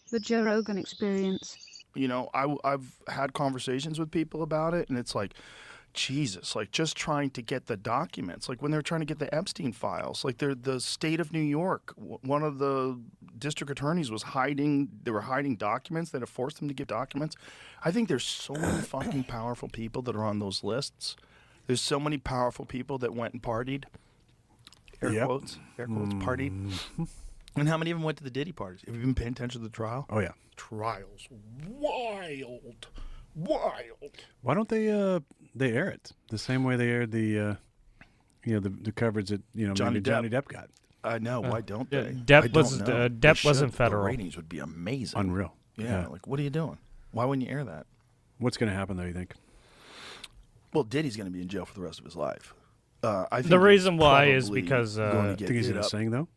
The Joe Rogan Experience. You know, I've had conversations with people about it, and it's like, Jesus, like just trying to get the documents, like when they're trying to get the Epstein files, like they're the state of New York. One of the district attorneys was hiding, they were hiding documents that have forced them to give documents. I think there's so many fucking powerful people that are on those lists. There's so many powerful people that went and partied. Air quotes, partied. And how many of them went to the Diddy parties? Have you been paying attention to the trial? Oh, yeah. Trials. Wild. Wild. Why don't they air it the same way they aired the the coverage that Johnny Johnny Depp got? I know. Why don't they? Depp wasn't federal. The ratings would be amazing. Unreal. Yeah. Like, what are you doing? Why wouldn't you air that? What's going to happen, though, you think? Well, Diddy's going to be in jail for the rest of his life. I think The reason he's why is probably because going to get Think he's hit going to up. sing, though?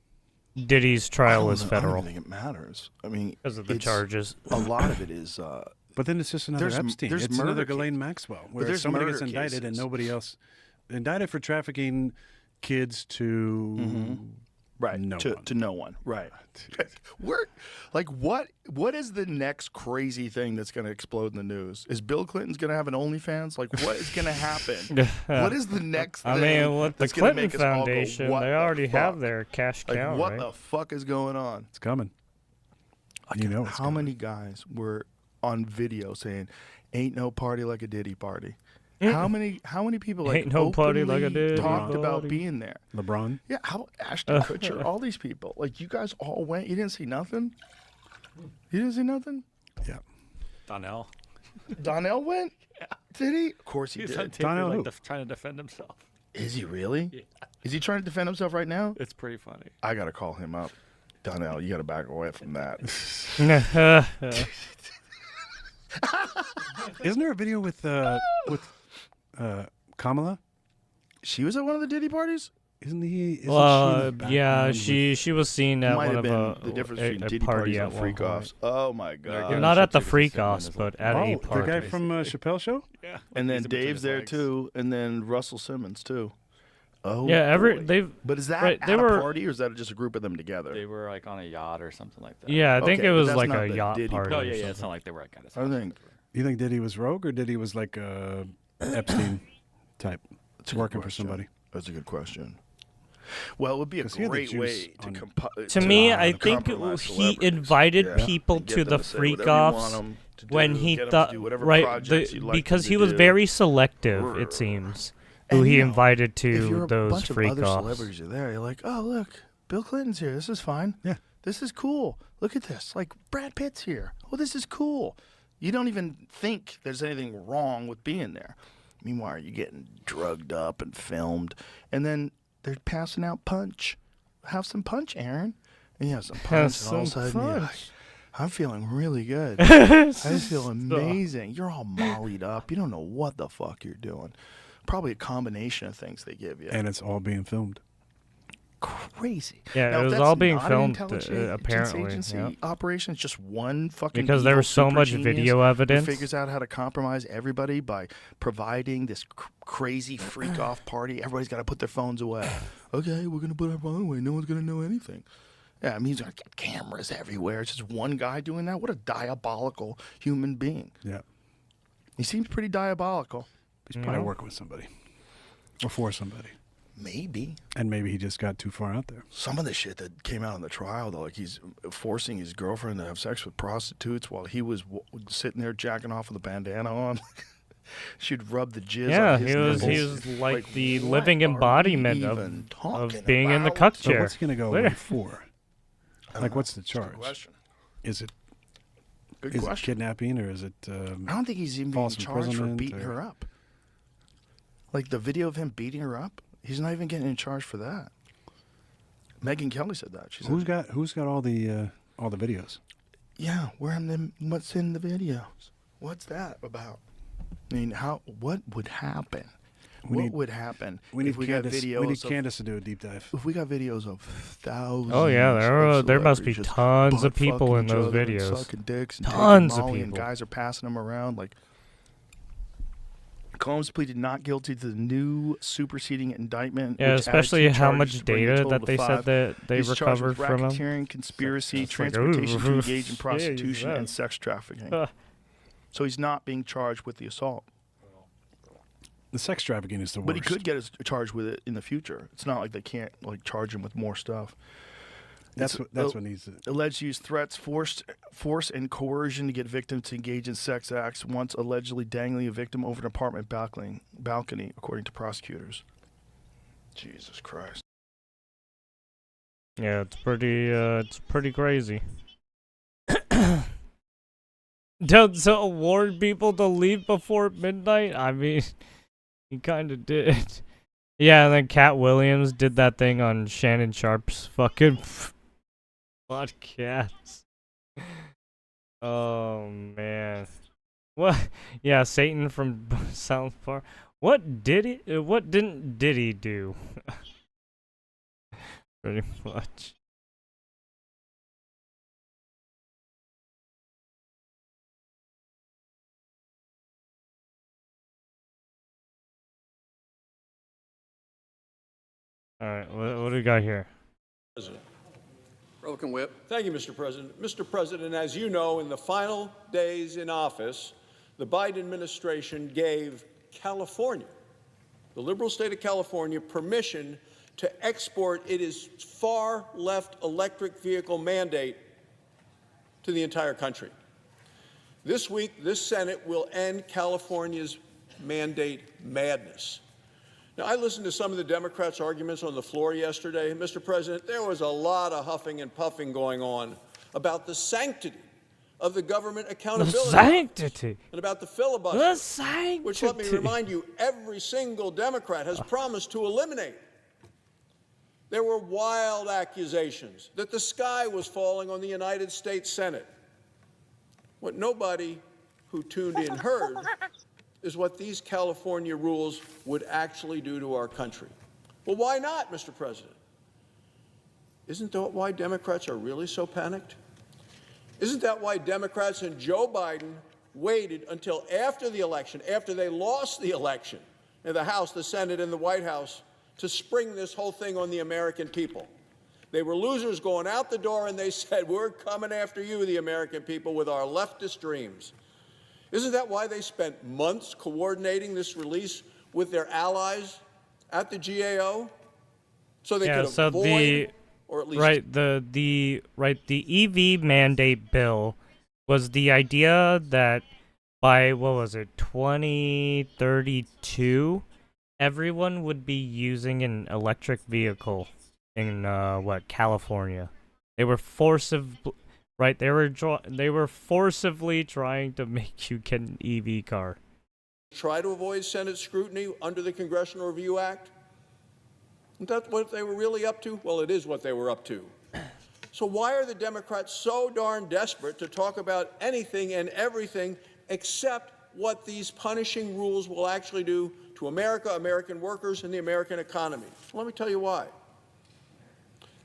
Diddy's trial is I federal don't think it matters. I mean, because of the it's- charges. A lot of it is. But then it's just another There's Epstein. there's It's another murder Ghislaine cases. Maxwell, where there's somebody murder gets indicted and cases. nobody else. Indicted for trafficking kids to Right. no to, one. to no one. Right. We're like, what is the next crazy thing that's going to explode in the news? Is Bill Clinton's going to have an OnlyFans? Like, what is going to happen? What is the next thing? I mean, with the that's gonna Clinton make us all go, Foundation, "What they the already have fuck?" their cash Like, cow, what right? the fuck is going on? It's coming. Like, You know it's how coming. many guys were on video saying, "Ain't no party like a Diddy party"? How many people like Ain't no party like a openly Diddy talked about party. being there? LeBron. Yeah, how Ashton Kutcher, all these people. Like, you guys all went. You didn't see nothing. You didn't see nothing. Yeah. Donnell. Donnell went. Did he? Of course he He's did. on tape, Donnell like, who? trying to defend himself. Is he really? Is he trying to defend himself right now? It's pretty funny. I gotta call him up. Donnell, you gotta back away from that. Isn't there a video with Kamala? She was at one of the Diddy parties. Isn't he? Isn't Well, she in the yeah, background she was seen at Might one have of been the difference a between Diddy party parties at and one freak point. offs. Oh my They're god! giving Not at the shit to freak Stephen offs, as but well. at a the party. guy from Chappelle Show? Yeah. And then He's in between Dave's his there legs. too, and then Russell Simmons too. Oh Yeah, boy. they've. But is that right, at they a were- party or is that just a group of them together? They were like on a yacht or something like that. Yeah, I think Okay, it but was that's like not a the yacht Diddy party. No, or yeah, something. it's not like they were kind of. I think You think Diddy was rogue, or Diddy was like Epstein type, That's a good working for question. somebody? That's a good question. Well, it would be a 'Cause he had the great juice way to on- To me, I think compromise he celebrities. invited Yeah. people And get to them the say freak whatever you want offs 'em to when do, he get 'em to thought do whatever right projects you'd like because them he to was do. very selective. It seems who And, he you know, invited if you're to a those bunch freak of other offs. celebrities are there, you're like, oh look, Bill Clinton's here. This is fine. Yeah. This is cool. Look at this. Like Brad Pitt's here. Oh, this is cool. You don't even think there's anything wrong with being there. Meanwhile, you're getting drugged up and filmed, and then they're passing out punch. Have some punch, Aaron. And you have some punch, and all of a sudden you're like, I'm feeling really good. I feel amazing. You're all mollied up. You don't know what the fuck you're doing. Probably a combination of things they give you. And it's all being filmed. Crazy. Yeah, Now, it if was that's all being not an filmed, intelligence apparently, agency yeah. operation, it's just one fucking Because there evil was so super much genius video who evidence. figures out how to compromise everybody by providing this crazy freak off party. Everybody's got to put their phones away. Okay, we're gonna put our phone away. No one's gonna know anything. Yeah, I mean, he's gonna get cameras everywhere. It's just one guy doing that. What a diabolical human being. Yeah. He seems pretty diabolical. He's probably working with somebody. Or for somebody. Maybe. And maybe he just got too far out there. Some of the shit that came out in the trial, though, like he's forcing his girlfriend to have sex with prostitutes while he was sitting there jacking off with a bandana on. She'd rub the jizz Yeah, on his he was nipples. like the what living are we embodiment even of talking being in the about? cuck So chair. what's he going to go away for? Like, what's the That's a good charge? question. Is it Good is it question. kidnapping, or is it... I don't think he's even being false charged for imprisonment, beating or- her up. Like the video of him beating her up, he's not even getting in charge for that. Megan Kelly said that. She said, Who's got all the videos? yeah, where in them? What's in the videos? What's that about? I mean, what would happen? What would happen We need if we got Candace, videos? we need of, Candace to do a deep dive. if we got videos of thousands. Oh, yeah, of there must be celebrities just tons of butt-fucking people in each those other and videos. sucking dicks and Tons taking of Molly, and people. guys are passing them around like. Combs pleaded not guilty to the new superseding indictment. Yeah, which added especially 2 how charges much to bring the data total that to they 5. said that they He's charged recovered with from him. racketeering, conspiracy, It's like, transportation to ooh, engage in prostitution, and Jesus. sex trafficking. Huh. So he's not being charged with the assault. The sex trafficking is the worst. But he could get charged with it in the future. It's not like they can't charge him with more stuff. That's what needs to. Alleged to use threats, force, and coercion to get victims to engage in sex acts. Once allegedly dangling a victim over an apartment balcony, according to prosecutors. Jesus Christ. Yeah, it's pretty crazy. To warn people to leave before midnight? I mean, he kind of did. Yeah, and then Cat Williams did that thing on Shannon Sharp's fucking podcast. Oh, man. What? Yeah, Satan from South Park. What didn't Diddy do? Pretty much. All right, what do we got here? President. Republican Whip. Thank you, Mr. President. Mr. President, as you know, in the final days in office, the Biden administration gave California, the liberal state of California, permission to export its far left electric vehicle mandate to the entire country. This week, this Senate will end California's mandate madness. Now, I listened to some of the Democrats' arguments on the floor yesterday. Mr. President, there was a lot of huffing and puffing going on about the sanctity of the government accountability. The sanctity. And about the filibuster. The sanctity. Which, let me remind you, every single Democrat has promised to eliminate. There were wild accusations that the sky was falling on the United States Senate. What nobody who tuned in heard is what these California rules would actually do to our country. Well, why not, Mr. President? Isn't that why Democrats are really so panicked? Isn't that why Democrats and Joe Biden waited until after the election, after they lost the election in the House, the Senate, and the White House, to spring this whole thing on the American people? They were losers going out the door, and they said, we're coming after you, the American people, with our leftist dreams. Isn't that why they spent months coordinating this release with their allies at the GAO? So they could avoid, or at least... the EV mandate bill was the idea that by, 2032, everyone would be using an electric vehicle in, California. They were they were forcibly trying to make you get an EV car. Try to avoid Senate scrutiny under the Congressional Review Act? Isn't that what they were really up to? Well, it is what they were up to. So why are the Democrats so darn desperate to talk about anything and everything except what these punishing rules will actually do to America, American workers, and the American economy? Let me tell you why.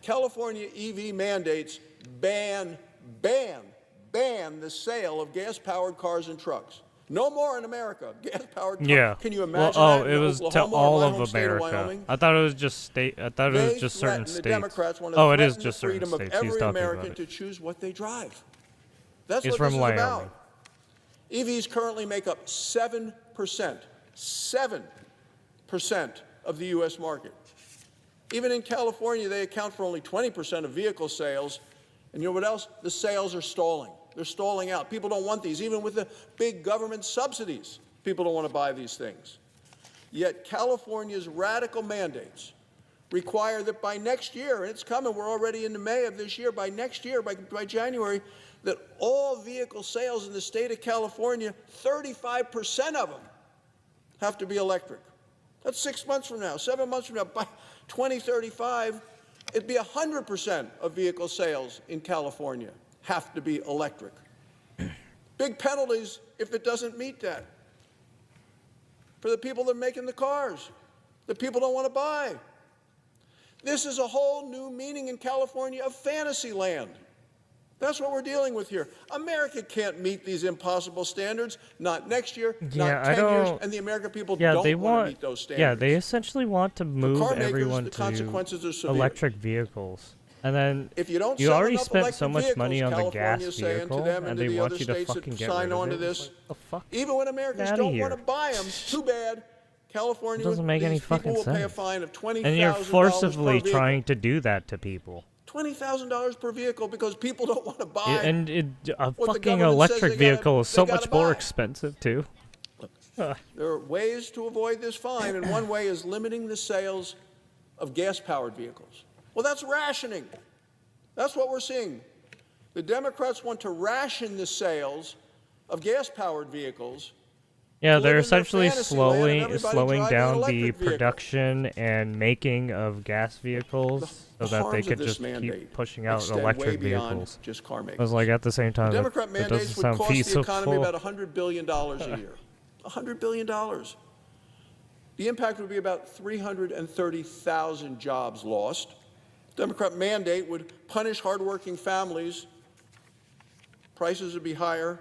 California EV mandates ban the sale of gas-powered cars and trucks. No more in America. Gas-powered cars. Yeah. Can you imagine that? It was to Oklahoma, all my of home state of America. Wyoming? I thought it was just state. I thought it was just certain The states. Democrats want to Oh, it is threaten just the certain freedom states. of He's every talking American about to it. choose what they drive. That's He's what from this is Wyoming. about. EVs currently make up 7% of the U.S. market. Even in California, they account for only 20% of vehicle sales. And you know what else? The sales are stalling. They're stalling out. People don't want these. Even with the big government subsidies, people don't want to buy these things. Yet California's radical mandates require that by next year, and it's coming, we're already into May of this year, by next year, by January, that all vehicle sales in the state of California, 35% of them have to be electric. That's 6 months from now, 7 months from now. By 2035, it'd be 100% of vehicle sales in California have to be electric. Big penalties if it doesn't meet that. For the people that are making the cars, that people don't want to buy. This is a whole new meaning in California of fantasy land. That's what we're dealing with here. America can't meet these impossible standards. Not next year, Yeah, not I 10 years, don't- and the American people Yeah, don't they want to want. meet those standards. Yeah, they essentially want to move car makers, everyone the to consequences are severe. electric vehicles, and then If you don't you sell already enough spent electric so much vehicles, money on the gas California is saying to vehicle, them and and they to the want other you to states fucking that get sign rid of on to it. this, Like, the fuck? even when Americans outta don't here. want to buy them, too bad. California, Doesn't make these any people fucking will pay a sense. fine of $20,000 And you're forcibly per vehicle. trying to do that to people. $20,000 per vehicle because people don't want to buy. A what the fucking government says electric they gotta- vehicle is they so gotta much more buy. expensive too. There are ways to avoid this fine, and one way is limiting the sales of gas-powered vehicles. Well, that's rationing. That's what we're seeing. The Democrats want to ration the sales of gas-powered vehicles. Yeah, to they're live in their essentially fantasy land of everybody slowing driving an down the electric vehicle. production and making of gas vehicles The so that they harms of could this just mandate keep pushing out extend way electric beyond vehicles. just car I makers. was like, at the same time, Democrat that mandates doesn't would sound cost the feasible. economy about $100 billion a year. $100 billion. The impact would be about 330,000 jobs lost. Democrat mandate would punish hardworking families. Prices would be higher.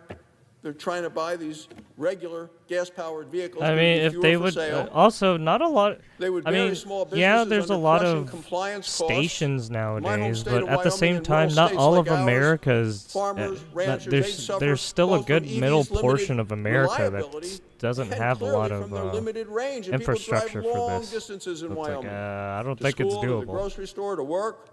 They're trying to buy these regular gas-powered vehicles. I There mean, would be if fewer they for would sale. also not a lot. They would I bury mean, small yeah, businesses there's a under lot crushing of compliance costs. stations My home nowadays, state but of at the Wyoming same and time, rural not states all like of ours, America's. farmers, ranchers, they suffer there's still a both from good EVs' middle limited portion of America reliability that doesn't and have a lot clearly of from their limited range, and infrastructure people drive for long this. distances in It's like, Wyoming. I don't To think it's school, to the doable. grocery store, to work.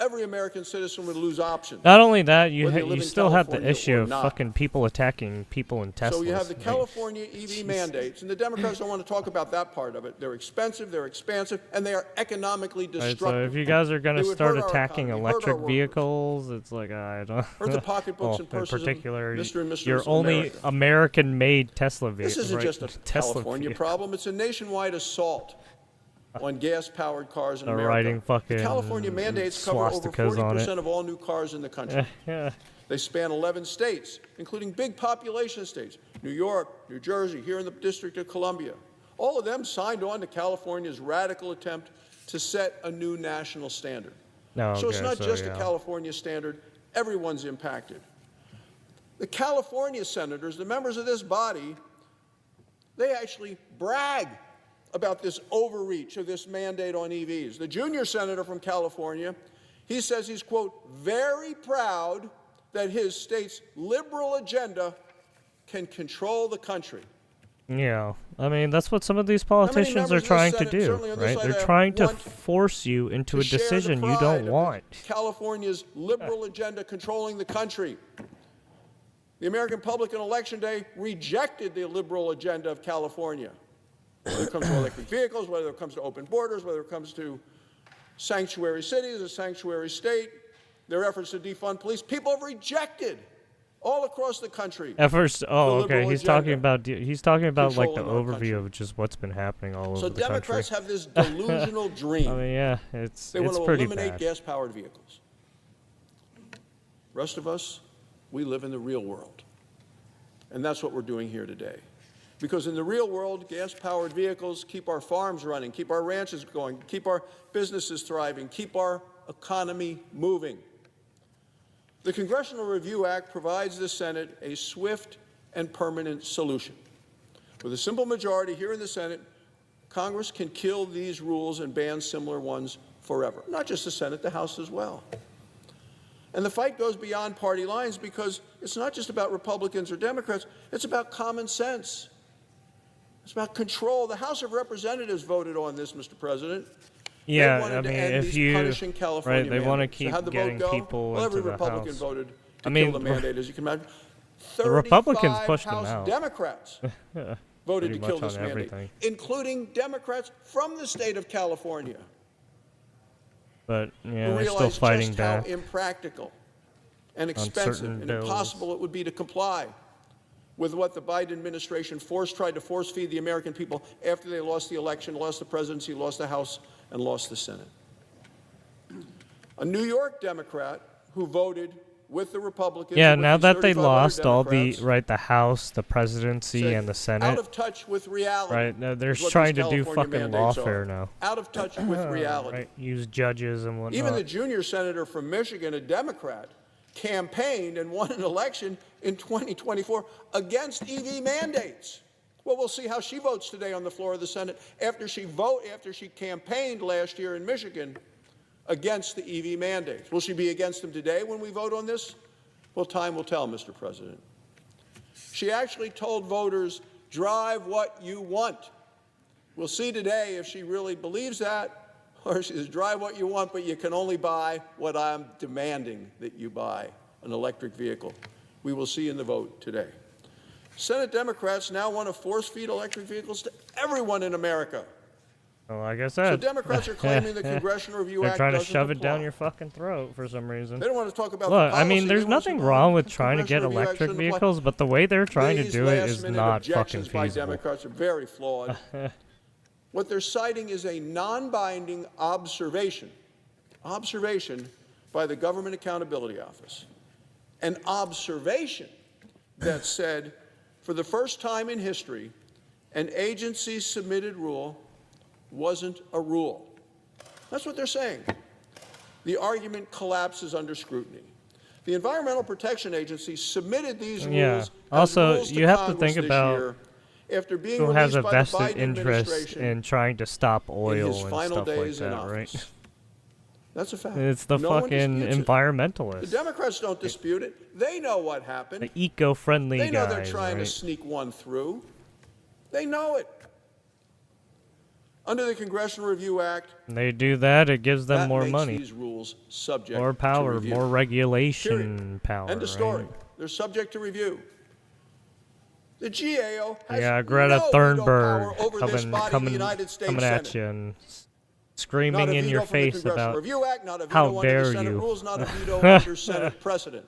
Every American citizen would lose options. Not only that, you whether you live you in still have the California issue or of not. fucking people attacking people in Teslas. So you have the Like, California EV mandates, and the Democrats don't want to talk about that part of it. They're expensive, they're expansive, and they are economically right, destructive. so if you guys are gonna They would start hurt our attacking economy, hurt our electric workers. vehicles, it's like I don't. Hurt the pocketbooks well, and purses in of particular, Mr. and Mrs. your only America. American-made Tesla vehicle. This isn't right? just a Tesla California vehicle. problem. It's a nationwide assault on gas-powered cars in They're America. writing fucking the California mandates cover over swastikas on 40% it. of all new cars in the country. Yeah. They span 11 states, including big population states, New York, New Jersey, here in the District of Columbia. All of them signed on to California's radical attempt to set a new national standard. No, So it's okay, not so, just yeah. a California standard. Everyone's impacted. The California senators, the members of this body, they actually brag about this overreach of this mandate on EVs. The junior senator from California, he says he's, quote, very proud that his state's liberal agenda can control the country. Yeah, I mean that's what some of these many politicians members are of this trying to Senate, do, certainly on this right? side, They're have trying to want force you into to a share the decision you pride don't of the want. California's liberal agenda controlling the country. The American public on Election Day rejected the liberal agenda of California. Whether it comes to electric vehicles, whether it comes to open borders, whether it comes to sanctuary cities, a sanctuary state, their efforts to defund police, people have rejected all across the country. At first, oh, the okay, liberal he's talking agenda about like the controlling our country. overview of just what's been happening all over So the Democrats country. have this delusional dream. I mean, yeah, it's They want to pretty eliminate bad. gas-powered vehicles. Rest of us, we live in the real world. And that's what we're doing here today. Because in the real world, gas-powered vehicles keep our farms running, keep our ranches going, keep our businesses thriving, keep our economy moving. The Congressional Review Act provides the Senate a swift and permanent solution. With a simple majority here in the Senate, Congress can kill these rules and ban similar ones forever. Not just the Senate, the House as well. And the fight goes beyond party lines because it's not just about Republicans or Democrats, it's about common sense. It's about control. The House of Representatives voted on this, Mr. President. Yeah, They wanted I to mean, end if these you punishing California right, they want to mandates. So keep how'd the vote getting go? people Well, every into the Republican House. voted to I mean, kill the mandate, as you can imagine. the Republicans 35 pushed them House out. Democrats voted Pretty to much kill on this mandate, everything. including Democrats from the state of California, But yeah, who they're still realized fighting just back. how impractical and expensive certain and bills. impossible it would be to comply with what the Biden administration tried to force feed the American people after they lost the election, lost the presidency, lost the House, and lost the Senate. A New York Democrat who voted with the Republicans. Yeah, and with now these that they 35 other lost all the Democrats, the House, the presidency, say, and the out Senate, of touch with reality. right? Now they're is what trying these to do California fucking mandates lawfare are. now. Out of touch with reality. Right, use judges and whatnot. Even the junior senator from Michigan, a Democrat, campaigned and won an election in 2024 against EV mandates. Well, we'll see how she votes today on the floor of the Senate after she campaigned last year in Michigan against the EV mandates. Will she be against them today when we vote on this? Well, time will tell, Mr. President. She actually told voters, drive what you want. We'll see today if she really believes that, or she says, drive what you want, but you can only buy what I'm demanding that you buy, an electric vehicle. We will see in the vote today. Senate Democrats now want to force-feed electric vehicles to everyone in America. Well, like I So said, Democrats are claiming the Congressional Review they're Act trying to doesn't shove it down apply. your fucking throat for some reason. They don't want to talk about Look, the I policy. mean, there's They want to nothing say, wrong "Oh, with the trying to get Congressional Review Act electric shouldn't apply." vehicles, but the way they're trying to These do it is last-minute not fucking objections by feasible. Democrats are very flawed. What they're citing is a non-binding observation by the Government Accountability Office. An observation that said, for the first time in history, an agency-submitted rule wasn't a rule. That's what they're saying. The argument collapses under scrutiny. The Environmental Protection Agency submitted these rules Yeah. as Also, rules to you have to Congress think this about year after being who has released a by the vested Biden interest administration in trying to stop oil his and final stuff like days in that, office. right? That's a fact. It's the No one fucking disputes it. The environmentalists, Democrats don't dispute it. They know what happened. the eco-friendly They know guys, they're trying to right? sneak one through. They know it. Under the Congressional Review Act, They do that, it gives them that more makes money, these rules subject more to power, review. more regulation Period. power, End of story. right? They're subject to review. The GAO has Yeah, Greta no veto Thunberg power over this body, the United States coming Senate. at you and Not screaming a in veto your from the face Congressional about Review Act, not a veto how under dare the Senate you. rules, not a veto under Senate precedent.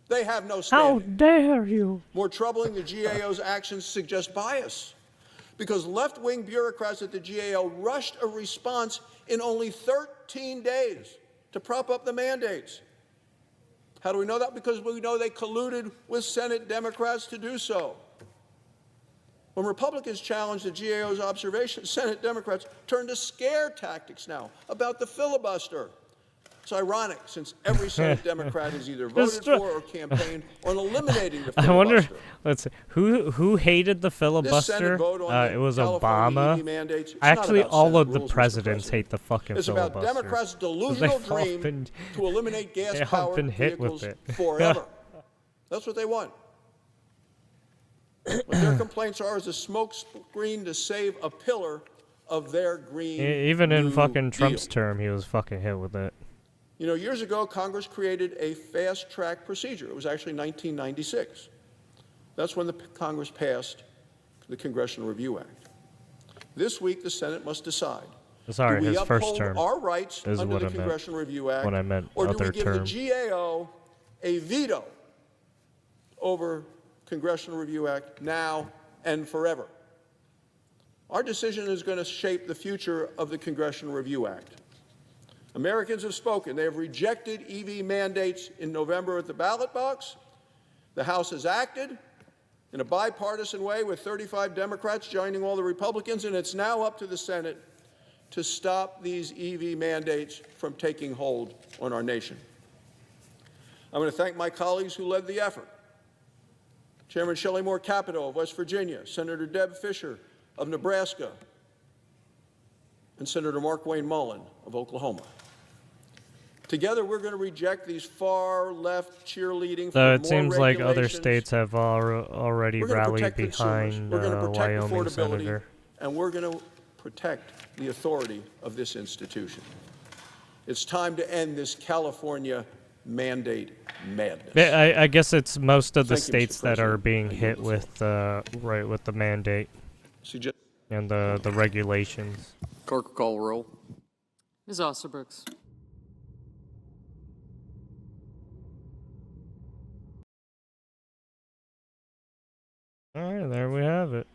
They have no how standing. dare you? More troubling, the GAO's actions suggest bias because left-wing bureaucrats at the GAO rushed a response in only 13 days to prop up the mandates. How do we know that? Because we know they colluded with Senate Democrats to do so. When Republicans challenged the GAO's observations, Senate Democrats turned to scare tactics now about the filibuster. It's ironic, since every Senate Democrat has either voted for or campaigned on eliminating the filibuster. I wonder. Let's see, who hated the This filibuster? Senate vote on the It was California Obama. EV mandates, it's Actually, not about all Senate of the rules, Mr. presidents President. hate the fucking It's filibuster. about Democrats' 'Cause delusional they've all dream been- to eliminate they've all gas-powered been hit with vehicles it. forever. That's what they want. What their complaints are is a smokescreen to save a pillar of their green Even in New fucking Trump's Deal. term, he was fucking hit with it. You know, years ago, Congress created a fast-track procedure. It was actually 1996. That's when the Congress passed the Congressional Review Act. This week, the Senate must decide. Sorry, Do we his first uphold term our rights is under what the I meant. Congressional Review Act, What I meant, or do we other give term. the GAO a veto over Congressional Review Act now and forever? Our decision is going to shape the future of the Congressional Review Act. Americans have spoken. They have rejected EV mandates in November at the ballot box. The House has acted in a bipartisan way with 35 Democrats joining all the Republicans, and it's now up to the Senate to stop these EV mandates from taking hold on our nation. I want to thank my colleagues who led the effort. Chairman Shelley Moore Capito of West Virginia, Senator Deb Fischer of Nebraska, and Senator Mark Wayne Mullen of Oklahoma. Together, we're going to reject these far-left cheerleading So for it more seems like other regulations. states have already We're going to rallied protect consumers. behind We're going to protect Wyoming affordability, senator. and we're going to protect the authority of this institution. It's time to end this California mandate madness. Yeah, I guess it's most of the Thank you, Mr. states that are President. being I yield hit the floor. with with the mandate Suggest- and the regulations. Clerk will call roll. Ms. Osterbrooks. All right, there we have it.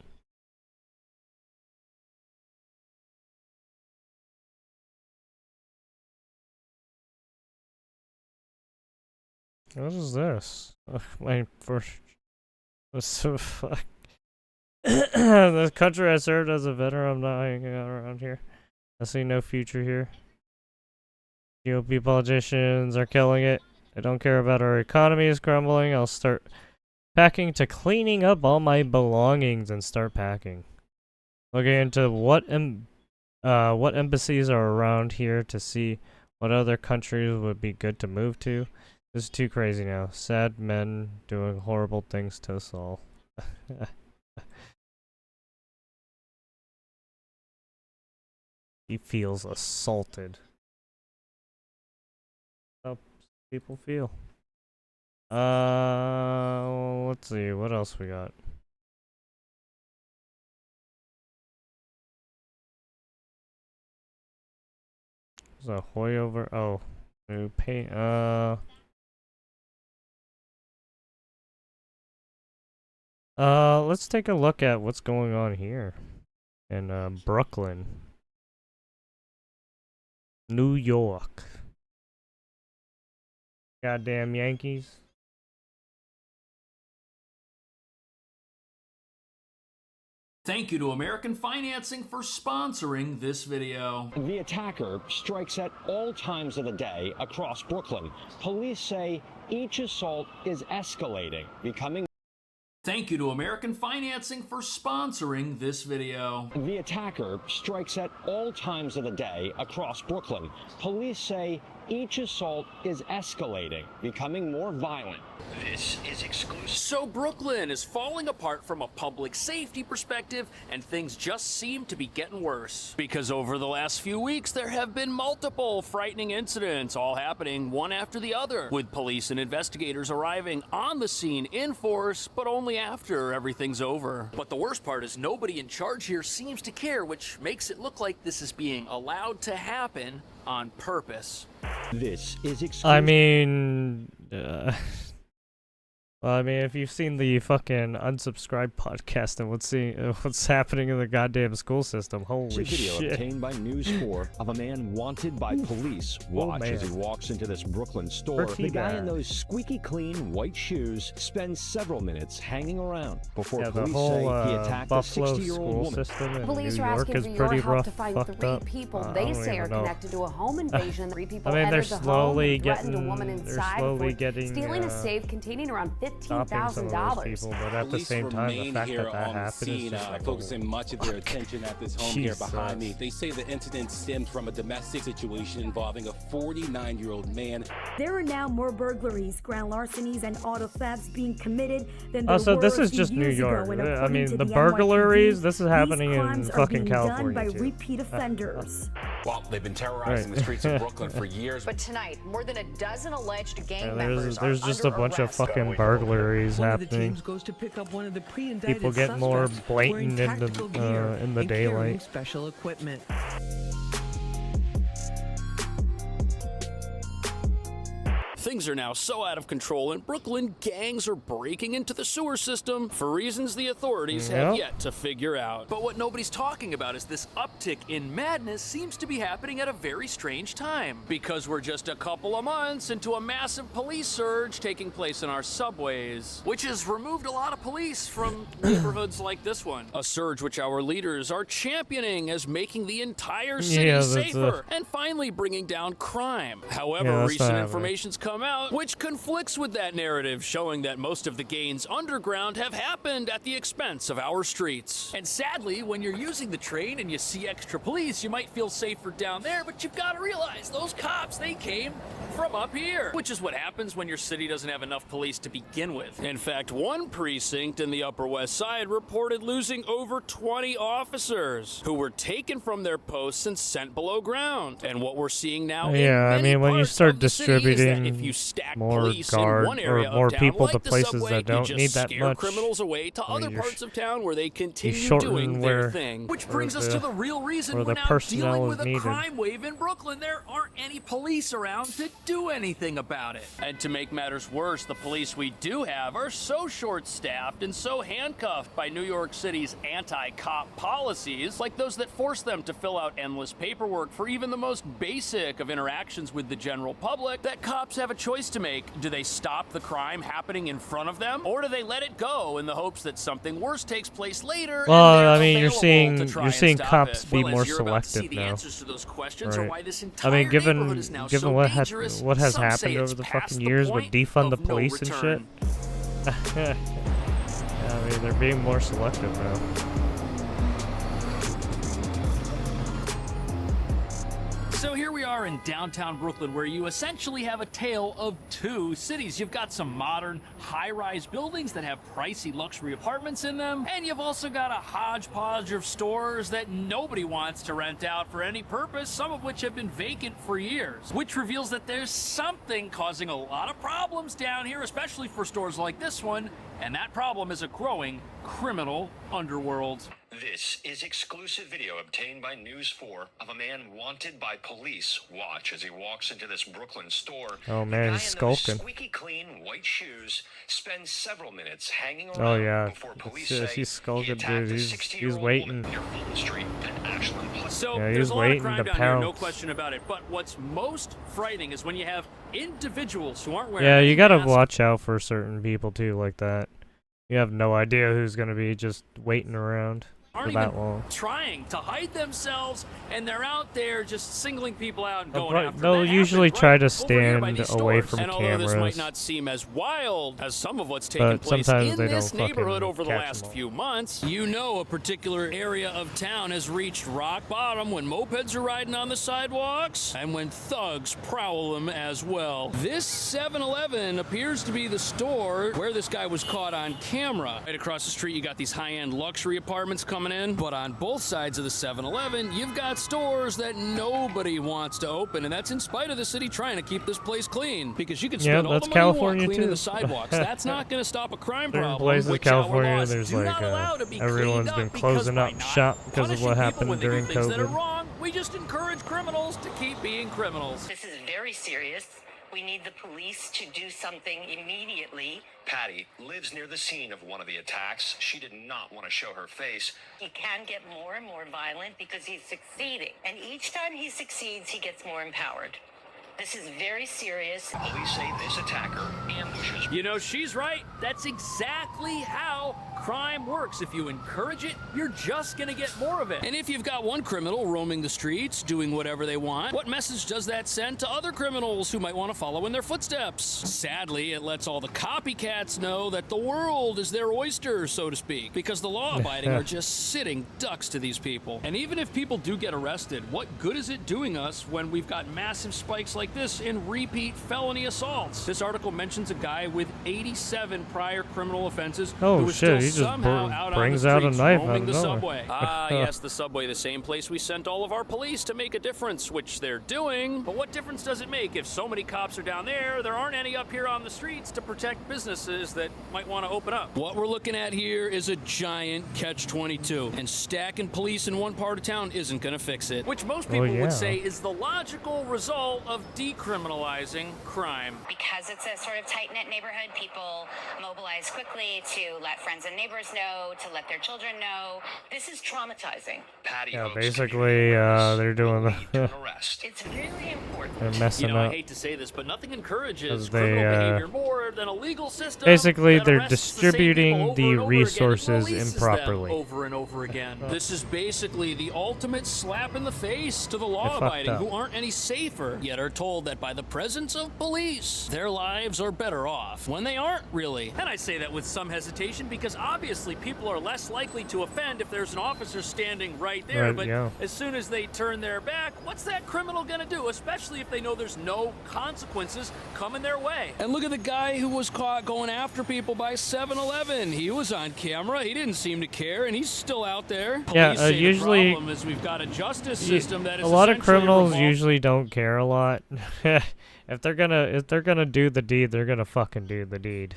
What is this? My first. What's so fuck? The country I served as a veteran. I'm not hanging out around here. I see no future here. GOP politicians are killing it. I don't care about our economy is crumbling. I'll start packing to cleaning up all my belongings and start packing. Looking into what embassies are around here to see what other countries would be good to move to. This is too crazy now. Sad men doing horrible things to us all. He feels assaulted. How people feel. Let's see, what else we got? There's a Hoyover. Oh, new paint. Let's take a look at what's going on here in Brooklyn, New York. Goddamn Yankees. Thank you to American Financing for sponsoring this video. The attacker strikes at all times of the day across Brooklyn. Police say each assault is escalating, becoming... Thank you to American Financing for sponsoring this video. The attacker strikes at all times of the day across Brooklyn. Police say each assault is escalating, becoming more violent. This is exclusive. So Brooklyn is falling apart from a public safety perspective, and things just seem to be getting worse. Because over the last few weeks, there have been multiple frightening incidents, all happening one after the other, with police and investigators arriving on the scene in force, but only after everything's over. But the worst part is nobody in charge here seems to care, which makes it look like this is being allowed to happen on purpose. This is exclusive. I mean, well, I mean, if you've seen the fucking unsubscribed podcast and what's happening in the goddamn school system, holy video shit! obtained by News 4 of a man wanted by police. Watch as he man. walks into this Brooklyn store. Pretty The guy in bad. those squeaky clean white shoes spends several minutes hanging around before Yeah, the police whole say he attacked a Buffalo 60-year-old school woman. system in Police New are York asking is for pretty your help rough, to find fucked 3 up. people I they don't say even are know. connected to a home invasion. 3 people I mean, they're entered the home slowly and threatened getting, a woman they're inside slowly before getting, stealing a safe containing around stopping some of those $15,000. people, but at the same time, the remain fact here that that on the happened scene, is just like, focusing much of their attention at this home here behind me. Jesus. They say the incident stemmed from a domestic situation involving a 49-year-old man. There are now more burglaries, grand larcenies, and auto thefts being committed than there Also, were this a is few just New years York. ago, and I according mean, to the NYPD, burglaries, this is these happening in crimes are fucking being done California, by too. repeat offenders. Well, they've been terrorizing Right. the streets of Brooklyn for years. But tonight, more than a dozen alleged gang Yeah, members there's are just a under bunch of arrest. fucking burglaries One of the happening. teams goes to pick up one of the pre-indicted People get more suspects blatant wearing in tactical gear the and carrying daylight. special equipment. Things are now so out of control in Brooklyn, gangs are breaking into the sewer system for reasons the authorities have yet to figure out. But what nobody's talking about is this uptick in madness seems to be happening at a very strange time, because we're just a couple of months into a massive police surge taking place in our subways, which has removed a lot of police from neighborhoods like this one. A surge which our leaders are championing as making the entire city safer and finally bringing down crime. However, recent information's come out which conflicts with that narrative, showing that most of the gains underground have happened at the expense of our streets. And sadly, when you're using the train and you see extra police, you might feel safer down there, but you've got to realize those cops, they came from up here, which is what happens when your city doesn't have enough police to begin with. In fact, one precinct in the Upper West Side reported losing over 20 officers who were taken from their posts and sent below ground. And what we're seeing now Yeah, I mean, when you start distributing if you stack more police guard in one area or more of town, people like to the places subway, that don't you need just that scare much, criminals away to I mean, other parts of town where they continue shorten doing where- their thing. Which brings us the- to the real reason where we're the now personnel dealing is with a needed. crime wave in Brooklyn. There aren't any police around to do anything about it. And to make matters worse, the police we do have are so short-staffed and so handcuffed by New York City's anti-cop policies, like those that force them to fill out endless paperwork for even the most basic of interactions with the general public, that cops have a choice to make. Do they stop the crime happening in front of them, or do they let it go in the hopes that something worse takes place later? Well, I and mean, they're you're seeing available to try and stop cops it? be Well, as more you're about to see selective the now. answers to those questions are Right. why this I entire mean, neighborhood is now so what dangerous, what has some say happened it's over the past fucking the years with point defund the of no police and shit. return. Yeah, I mean, they're being more selective now. So here we are in downtown Brooklyn, where you essentially have a tale of two cities. You've got some modern, high-rise buildings that have pricey luxury apartments in them, and you've also got a hodgepodge of stores that nobody wants to rent out for any purpose, some of which have been vacant for years, which reveals that there's something causing a lot of problems down here, especially for stores like this one, and that problem is a growing criminal underworld. This is exclusive video obtained by News 4 of a man wanted by police. Watch as he walks into this Brooklyn store. Oh man, he's The guy in those skulking. squeaky clean white shoes spends several minutes hanging around Oh yeah, before police It's- say he's he skulking, attacked dude. a He's 60-year-old waiting. woman near Fulton Street and Ashland Place. So Yeah, there's he's a lot of waiting crime to down here, no pounce. question about it. But what's most frightening is when you have individuals who aren't wearing Yeah, any you gotta masks. watch out for certain people too, like that. You have no idea who's gonna be just waiting around for aren't that even long. trying to hide themselves, and they're out there just singling people out and going Right, after they'll them. That usually happens try right to over here by stand these away stores. from and although this might cameras. not seem as wild as some of what's taken But place sometimes in they this don't fucking neighborhood over the catch last 'em all. few months, you know a particular area of town has reached rock bottom when mopeds are riding on the sidewalks and when thugs prowl them as well. This 7-Eleven appears to be the store where this guy was caught on camera. Right across the street, you got these high-end luxury apartments coming in, but on both sides of the 7-Eleven, you've got stores that nobody wants to open, and that's in spite of the city trying to keep this place clean, because you can Yeah, spend all that's the money California, you want cleaning too. the sidewalks. That's not going to stop a crime Certain problem, places in which our California, laws there's do like not allow to be everyone's cleaned been up, because closing by up not shop because of punishing what people happened when they do during things that are COVID. wrong, we just encourage criminals to keep being criminals. This is very serious. We need the police to do something immediately. Patty lives near the scene of one of the attacks. She did not want to show her face. He can get more and more violent because he's succeeding. And each time he succeeds, he gets more empowered. This is very serious. Police say this attacker ambushes. You know, she's right. That's exactly how crime works. If you encourage it, you're just gonna get more of it. And if you've got one criminal roaming the streets, doing whatever they want, what message does that send to other criminals who might want to follow in their footsteps? Sadly, it lets all the copycats know that the world is their oyster, so to speak, because the law-abiding are just sitting ducks to these people. And even if people do get arrested, what good is it doing us when we've got massive spikes like this in repeat felony assaults? This article mentions a guy with 87 prior criminal offenses Oh, who was shit, still he just somehow out brings on the out a streets knife roaming out the of nowhere. subway. Ah, yes, the subway, the same place we sent all of our police to make a difference, which they're doing. But what difference does it make if so many cops are down there, there aren't any up here on the streets to protect businesses that might want to open up? What we're looking at here is a giant catch-22, and stacking police in one part of town isn't going to fix it, which most people yeah. would say is the logical result of decriminalizing crime. Because it's a sort of tight-knit neighborhood, people mobilize quickly to let friends and neighbors know, to let their children know. This is traumatizing. Patty Yeah, hopes basically, they're doing the It's really important. they're messing You know, I up. hate to say this, but nothing encourages 'Cause they, criminal behavior more than a legal system. Basically, that they're arrests the same distributing people over the and over again and resources releases them improperly. over and over again. This is basically the ultimate slap in the face to the fucked law-abiding, up. who aren't any safer, yet are told that by the presence of police, their lives are better off, when they aren't really. And I say that with some hesitation, because obviously people are less likely to offend if there's an officer standing right there, Right, but yeah. as soon as they turn their back, what's that criminal gonna do? Especially if they know there's no consequences coming their way. And look at the guy who was caught going after people by 7-Eleven. He was on camera. He didn't seem to care, and he's still out there. Yeah, Police say usually- the problem is we've got a justice system that is a lot of essentially criminals revolved- usually don't care a lot. If they're gonna do the deed, they're gonna fucking do the deed.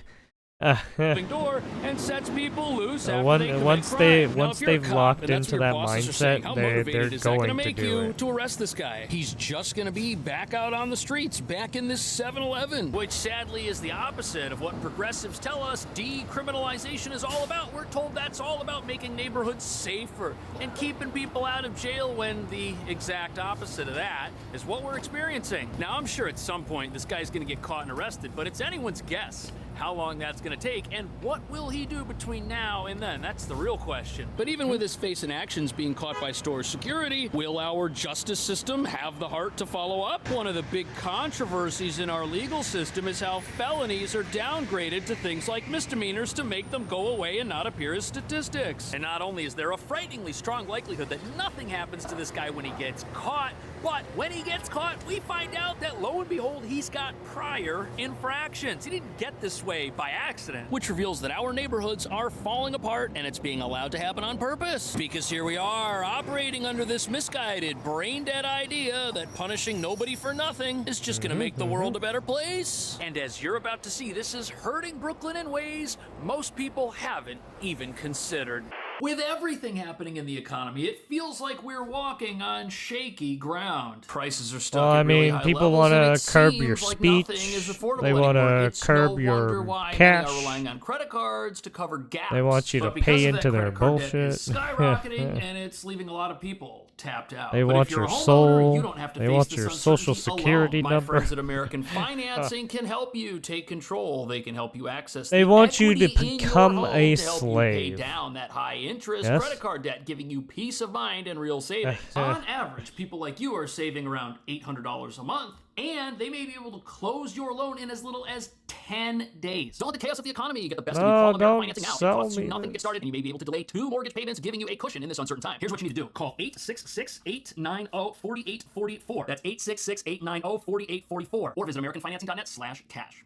door and sets people loose after they commit once crime. once Now, if you're a they've cop locked and that's into what your that bosses are saying, mindset, how they're motivated is that gonna going to make do you it. to arrest this guy? He's just going to be back out on the streets, back in this 7-Eleven, which sadly is the opposite of what progressives tell us decriminalization is all about. We're told that's all about making neighborhoods safer and keeping people out of jail, when the exact opposite of that is what we're experiencing. Now, I'm sure at some point this guy's going to get caught and arrested, but it's anyone's guess how long that's going to take, and what will he do between now and then? That's the real question. But even with his face and actions being caught by store security, will our justice system have the heart to follow up? One of the big controversies in our legal system is how felonies are downgraded to things like misdemeanors to make them go away and not appear as statistics. And not only is there a frighteningly strong likelihood that nothing happens to this guy when he gets caught, but when he gets caught, we find out that lo and behold, he's got prior infractions. He didn't get this way by accident, which reveals that our neighborhoods are falling apart, and it's being allowed to happen on purpose. Because here we are, operating under this misguided, brain-dead idea that punishing nobody for nothing is just gonna make the world a better place. And as you're about to see, this is hurting Brooklyn in ways most people haven't even considered. With everything happening in the economy, it feels like we're walking on shaky ground. Prices are stuck Well, I at really mean, high people levels, and want it to curb seems your like speech. nothing is affordable They want anymore. to It's curb no wonder your why cash. many are relying on credit cards to cover gaps. They want you to But because pay of that, into their credit card debt bullshit. is skyrocketing, and it's leaving a lot of people tapped out. They But want if you're your a homeowner, soul. you don't have to They face want this your social uncertainty security alone. number. My friends at American Financing can help you take control. They can help you access They the want you to equity in your become home a to help you slave. pay down that high interest Yes? credit card debt, giving you peace of mind and real savings. On average, people like you are saving around $800 a month, and they may be able to close your loan in as little as 10 days. Don't let the chaos of the economy get the best of you. No, Call American don't Financing now. It sell costs you me nothing to get this. started, and you may be able to delay 2 mortgage payments, giving you a cushion in this uncertain time. Here's what you need to do. Call 866-890-4844. That's 866-890-4844. Or visit AmericanFinancing.net/cash.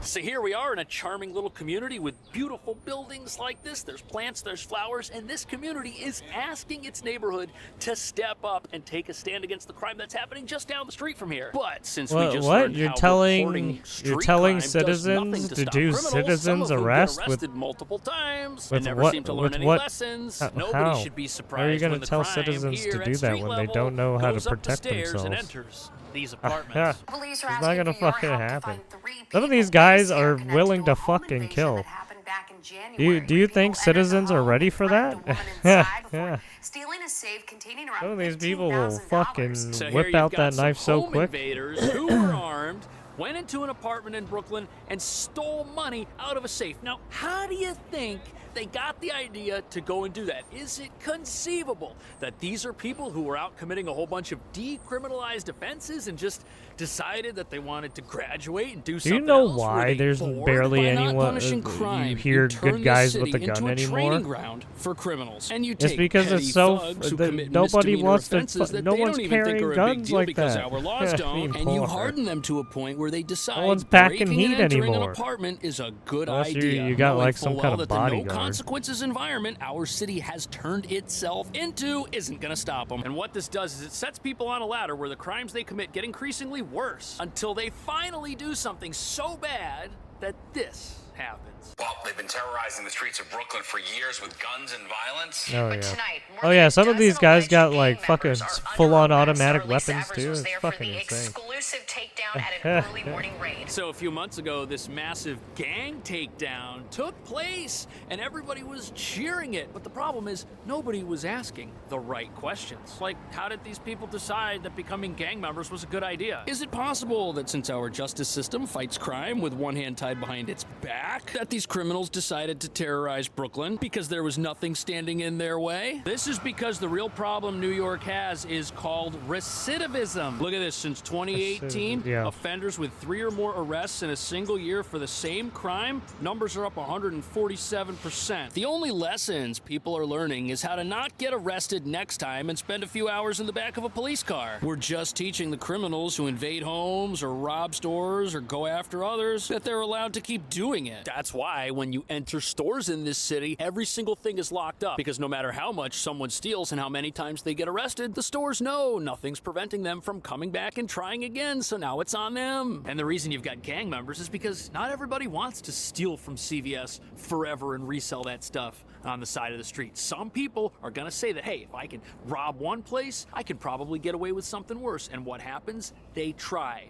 So here we are in a charming little community with beautiful buildings like this. There's plants, there's flowers, and this community is asking its neighborhood to step up and take a stand against the crime that's happening just down the street from here. But since we just learned You're how telling reporting street you're telling crime does nothing citizens to to stop do criminals, some citizens of whom arrest get with arrested multiple times with and never what- seem to learn with any what- lessons. how- Nobody should be How are you surprised gonna when the tell crime citizens here to at do that street when they level don't know how to goes up the protect stairs and themselves? enters these apartments. Police are It's not asking gonna for your fucking help to happen. find 3 Some of these people guys this year are connected willing to a to home fucking invasion kill. that happened back in January, Do you where think people citizens entered the are home ready and for threatened that? a woman inside before Yeah. stealing a safe containing around Some of these people will $15,000. fucking So here whip you've out got that some knife so home quick. invaders who were armed, went into an apartment in Brooklyn and stole money out of a safe. Now, how do you think they got the idea to go and do that? Is it conceivable that these are people who were out committing a whole bunch of decriminalized offenses and just decided that they wanted to graduate and do Do something you know else? Were why they there's bored? barely By not anyone? punishing crime, You hear turn good this guys city with a into gun a training anymore. ground for criminals. And you It's take because petty it's so thugs who that commit nobody misdemeanor wants to. offenses that No they one's don't even think carrying are a big guns deal like because that. our laws don't, and you Anymore. harden them to a point where they decide one's packing breaking heat and entering anymore. an apartment is a good Unless idea. you got knowing like full some well kind of that the bodyguard. no consequences environment our city has turned itself into isn't going to stop them. And what this does is it sets people on a ladder where the crimes they commit get increasingly worse until they finally do something so bad that this happens. Well, they've been terrorizing the streets of Brooklyn for years with guns and violence. Oh But yeah. tonight, more Oh than yeah. a Some of these dozen guys got alleged like gang fucking members are full-on under arrest. automatic Our Lisa weapons Evers too. was It's there for fucking the insane. exclusive takedown at an early morning raid. So a few months ago, this massive gang takedown took place, and everybody was cheering it. But the problem is, nobody was asking the right questions. Like, how did these people decide that becoming gang members was a good idea? Is it possible that since our justice system fights crime with one hand tied behind its back, that these criminals decided to terrorize Brooklyn because there was nothing standing in their way? This is because the real problem New York has is called recidivism. Look at this, since 2018, Yeah. Yeah. Offenders with 3 or more arrests in a single year for the same crime, numbers are up 147%. The only lessons people are learning is how to not get arrested next time and spend a few hours in the back of a police car. We're just teaching the criminals who invade homes or rob stores or go after others that they're allowed to keep doing it. That's why when you enter stores in this city, every single thing is locked up, because no matter how much someone steals and how many times they get arrested, the stores know nothing's preventing them from coming back and trying again, so now it's on them. And the reason you've got gang members is because not everybody wants to steal from CVS forever and resell that stuff on the side of the street. Some people are gonna say that, hey, if I can rob one place, I can probably get away with something worse. And what happens? They try.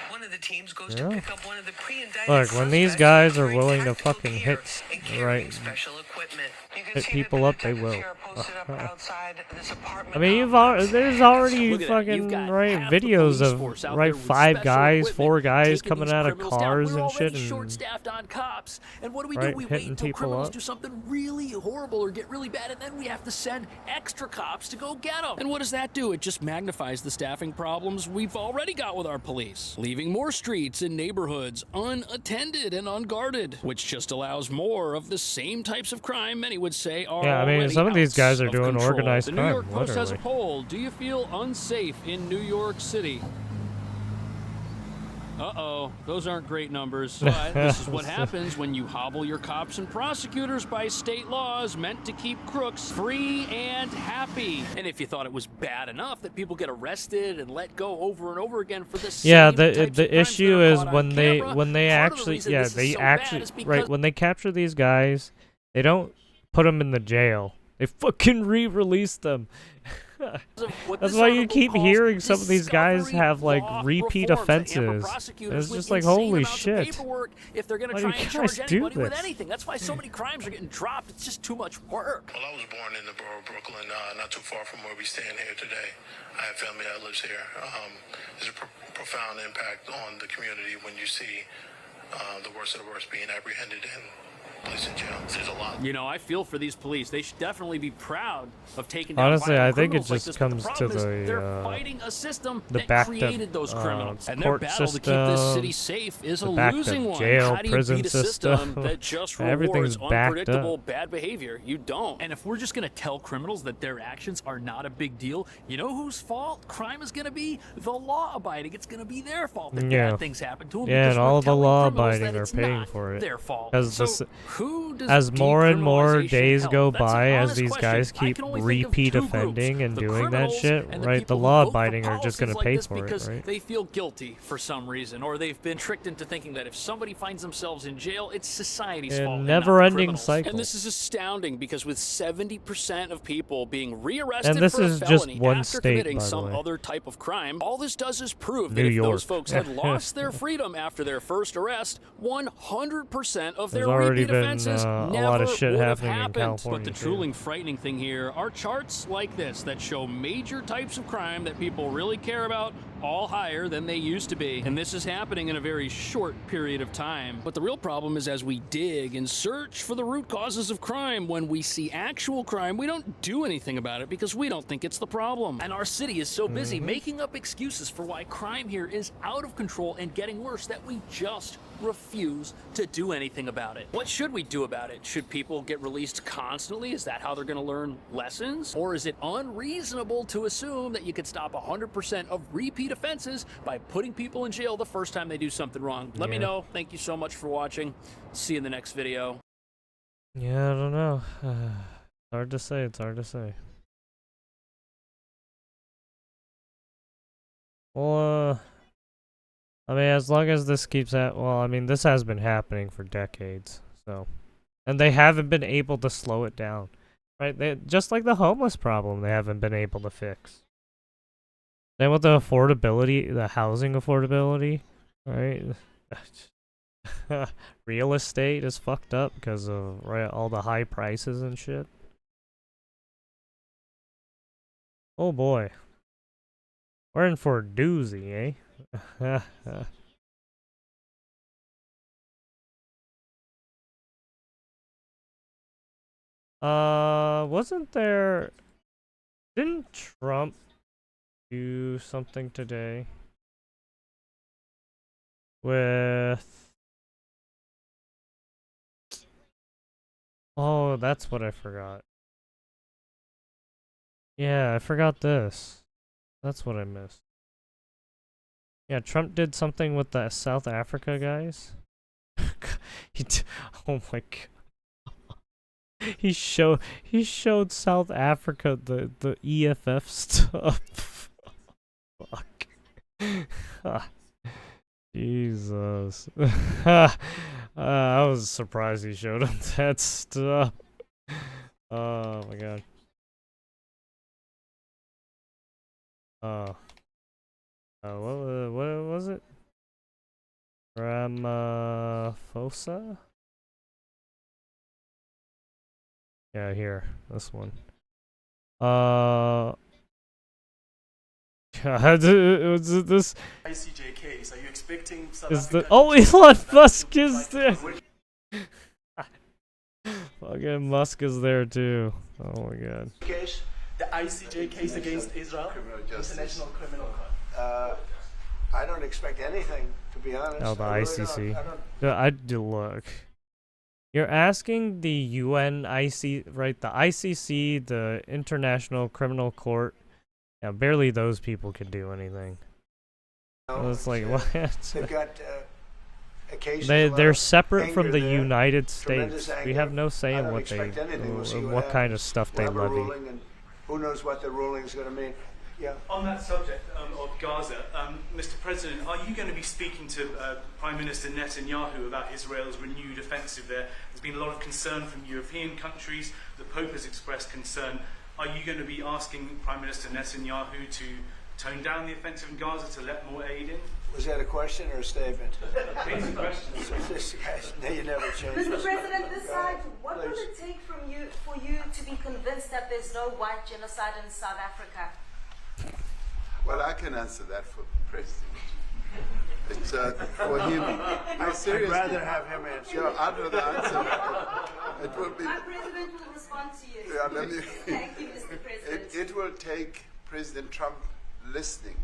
One of the teams goes to pick up one of the pre-indicted Look, when these guys are willing to fucking hit people up, they will. I mean, there's already fucking videos of 5 guys, 4 guys coming out of cars and shit and short-staffed on cops. And what do? We wait until criminals do something really horrible or get really bad, and then we have to send extra cops to go get them. And what does that do? It just magnifies the staffing problems we've already got with our police, leaving more streets and neighborhoods unattended and unguarded, which just allows more of the same types of crime many would say are I mean, some of these guys are doing control. organized The crime, New York Post has a literally. poll. Do you feel unsafe in New York City? Uh-oh, those aren't great numbers, but this is what happens when you hobble your cops and prosecutors by state laws meant to keep crooks free and happy. And if you thought it was bad enough that people get arrested and let go over and over again for the same the issue is when they actually when they capture these guys, they don't put them in the jail. They fucking re-release them. That's why you keep hearing some of these guys have like repeat offenses. It's just like, holy shit. If they're gonna Why try do and you charge guys do anybody with this? anything. That's why so many crimes are getting dropped. It's just too much work. Well, I was born in the borough of Brooklyn, not too far from where we stand here today. I have family that lives here. There's a profound impact on the community when you see the worst of the worst being apprehended and placed in jail. There's a lot. You know, I feel for these police. They should definitely be proud of taking down Honestly, violent I think it criminals like just this, but comes the to problem is the they're fighting a system the that backed created up, those criminals, and their court battle to keep this city system, safe is a the backed losing up one. jail, How do you prison beat a system system? that just Everything's rewards backed unpredictable up. bad behavior? You don't. And if we're just gonna tell criminals that their actions are not a big deal, you know whose fault crime is gonna be? The law-abiding. It's gonna be their fault that Yeah. bad things happen to them. Yeah, because and we're all the telling criminals law-abiding that are it's paying not for it. their fault. As So who does as more and more decriminalization days help? go That's an by, as honest these question. guys I keep can only think of repeat two groups, offending and the doing that criminals shit, and the right? The people who vote for law-abiding are just gonna policies like pay this for it, because right? they feel guilty for some reason, or they've been tricked into thinking that if somebody finds themselves in jail, it's society's A fault. and not the never-ending criminals. cycle. And this is astounding because with 70% of people being rearrested And this for a is just felony one after state, committing by the some way. other type of crime, all this does is prove New that if York. those folks had lost their freedom after their first arrest, 100% of their There's already repeat been offenses a never lot of shit would have happening in happened. California, But the too. truly frightening thing here are charts like this that show major types of crime that people really care about all higher than they used to be. And this is happening in a very short period of time. But the real problem is as we dig and search for the root causes of crime, when we see actual crime, we don't do anything about it because we don't think it's the problem. And our city is so busy making up excuses for why crime here is out of control and getting worse that we just refuse to do anything about it. What should we do about it? Should people get released constantly? Is that how they're going to learn lessons? Or is it unreasonable to assume that you could stop 100% of repeat offenses by putting people in jail the first time they do something wrong? Let me Yeah. know. Thank you so much for watching. See you in the next video. Yeah, I don't know. Hard to say. It's hard to say. Well, I mean, as long as this keeps I mean, this has been happening for decades, so, and they haven't been able to slow it down, right? Just like the homeless problem, they haven't been able to fix. Then with the affordability, the housing affordability, right? Real estate is fucked up because of all the high prices and shit. Oh boy. We're in for a doozy, eh? Wasn't there... Didn't Trump do something today? with... Oh, that's what I forgot. Yeah, I forgot this. That's what I missed. Yeah, Trump did something with the South Africa guys. Oh my god. He showed South Africa the EFF stuff. Fuck. Jesus. I was surprised he showed him that stuff. Oh my god. What was it? Ramaphosa? Yeah, here. This one. Was it this? ICJ case. Are you expecting South Is Africa the Elon Musk is there? Fucking Musk is there too. Oh my god. Case, the ICJ case against Israel, International Criminal Court. I don't expect anything, to be honest. Oh, the I really ICC. don't. I do look. You're asking the UN right? The ICC, the International Criminal Court. Yeah, barely those people could do anything. No, It's like what? They've got occasions. They're separate from the there, United tremendous States. We anger. have no say I in don't what they, expect anything. We'll see what kind of happens. stuff they We'll have a levy. ruling, and who knows what the ruling is going to mean. Yeah. On that subject of Gaza, Mr. President, are you going to be speaking to Prime Minister Netanyahu about Israel's renewed offensive there? There's been a lot of concern from European countries. The Pope has expressed concern. Are you going to be asking Prime Minister Netanyahu to tone down the offensive in Gaza, to let more aid in? Was that a question or a statement? It's a question. So this guy's, you never change. Mr. President, this side, what will it take for you to be convinced that there's no white genocide in South Africa? Well, I can answer that for the president. It's for him. I'd rather have him answer. Yeah, I'd rather answer that. It will be. My president will respond to you. Yeah, let me, Thank you, Mr. President. it will take President Trump listening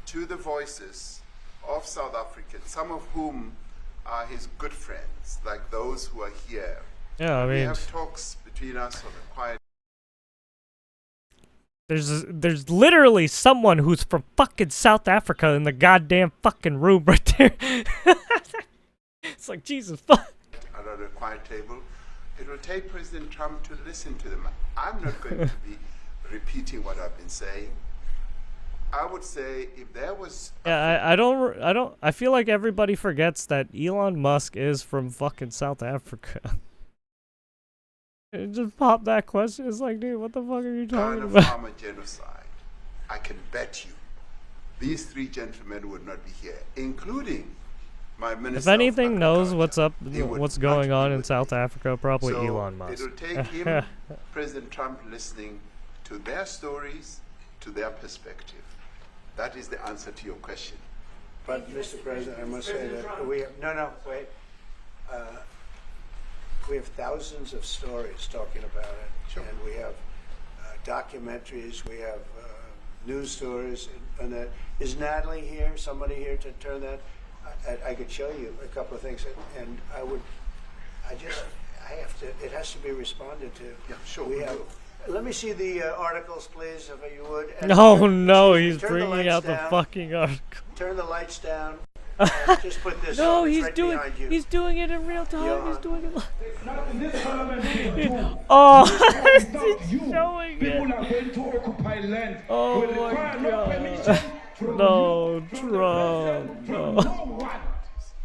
to the voices of South Africans, some of whom are his good friends, like those who are here. Yeah, I we mean, have talks between us on a quiet. There's literally someone who's from fucking South Africa in the goddamn fucking room right there. It's like, Jesus fuck. Around a quiet table. It will take President Trump to listen to them. I'm not going to be repeating what I've been saying. I would say if there was... Yeah, I feel like everybody forgets that Elon Musk is from fucking South Africa. It just popped that question. It's like, dude, what the fuck are you talking about? Farmer genocide. I can bet you these three gentlemen would not be here, including my minister. If anything knows what's up, what's going on in South Africa, probably So Elon Musk. It will take him, President Trump, listening to their stories, to their perspective. That is the answer to your question. But, Mr. President, I must say that we have, wait. We have thousands of stories talking about it, and we have documentaries, we have news stories, and that. Is Natalie here? Somebody here to turn that? I could show you a couple of things, and I have to. It has to be responded to. Yeah, sure. We have. Let me see the articles, please, if you would. And No, he's turn the bringing lights out down. the fucking article. Turn the lights down. Just put this No, on. It's he's right doing. behind you. He's doing it in real time. Yeah. He's doing it. Oh, he's showing People it. are going to occupy land. Oh will my require no God. permission from No, you, from Trump, the president, from no. no one.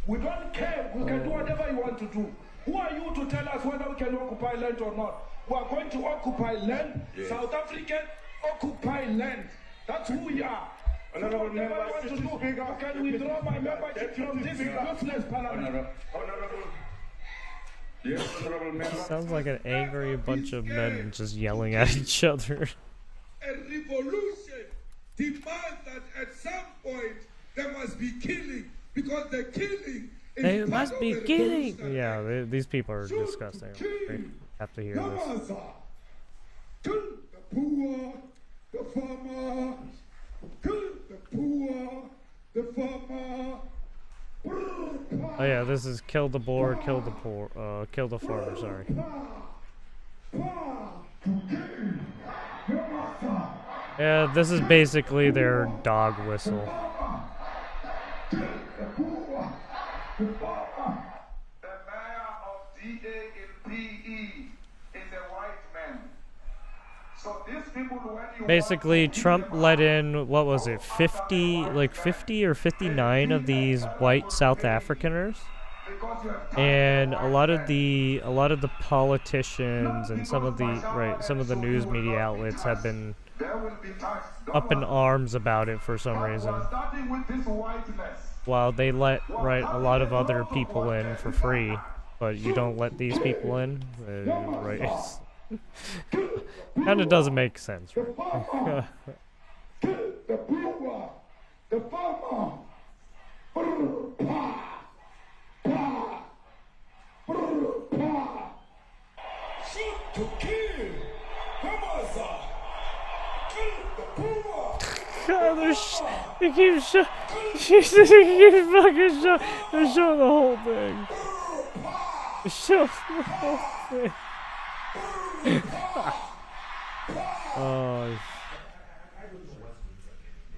We don't care. We can do whatever you want to do. Who are you to tell us whether we can occupy land or not? We are going to occupy land. Yes. South African occupy land. That's who we are. Honorable member, want to do. I can withdraw my membership from this useless parliament. Yes, honorable member. Sounds like an angry bunch of men just yelling at each other. A revolution demands that at some point there must be killing, because the killing is They part must of be the kidding. revolution. Yeah, these people are disgusting. They have to hear this. Namaza. Kill the poor, the farmer. Kill the poor, the farmer. Oh yeah, this is kill the boar, kill the poor, kill the farmer. Sorry. Yeah, this is basically their dog whistle. Basically, Trump let in, what was it, 50 or 59 of these white South Africaners, and a lot of the politicians and some of the news media outlets have been up in arms about it for some reason. While they let a lot of other people in for free, but you don't let these people in, right? Kind of doesn't make sense, right? God, they keep Jesus, they keep fucking they're showing the whole thing. They're showing the whole thing.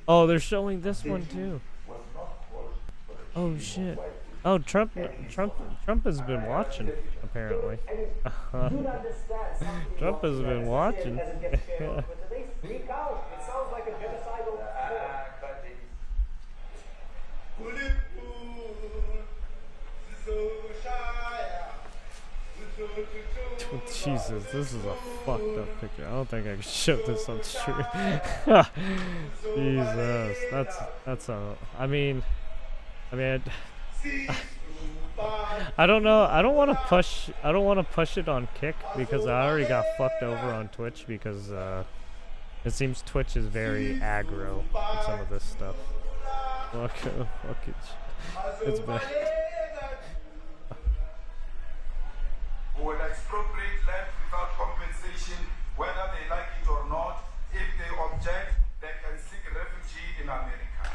Oh, they're showing this one too. Oh shit. Oh, Trump has been watching, apparently. Trump has been watching. Jesus, this is a fucked up picture. I don't think I can show this on stream. Jesus, that's a. I mean, I don't know. I don't want to push it on Kick because I already got fucked over on Twitch because it seems Twitch is very aggro on some of this stuff. Fuck it. It's bad. Who will expropriate land without compensation, whether they like it or not. If they object, they can seek refuge in America.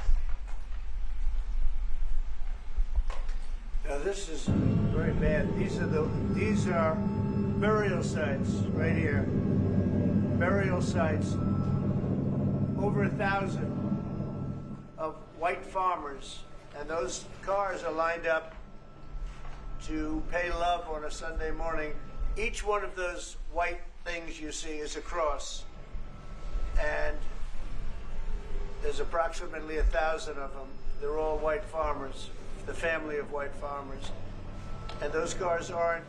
Now this is very bad. These are burial sites right here. Burial sites. Over 1,000 of white farmers, and those cars are lined up to pay love on a Sunday morning. Each one of those white things you see is a cross, and there's approximately 1,000 of them. They're all white farmers, the family of white farmers, and those cars aren't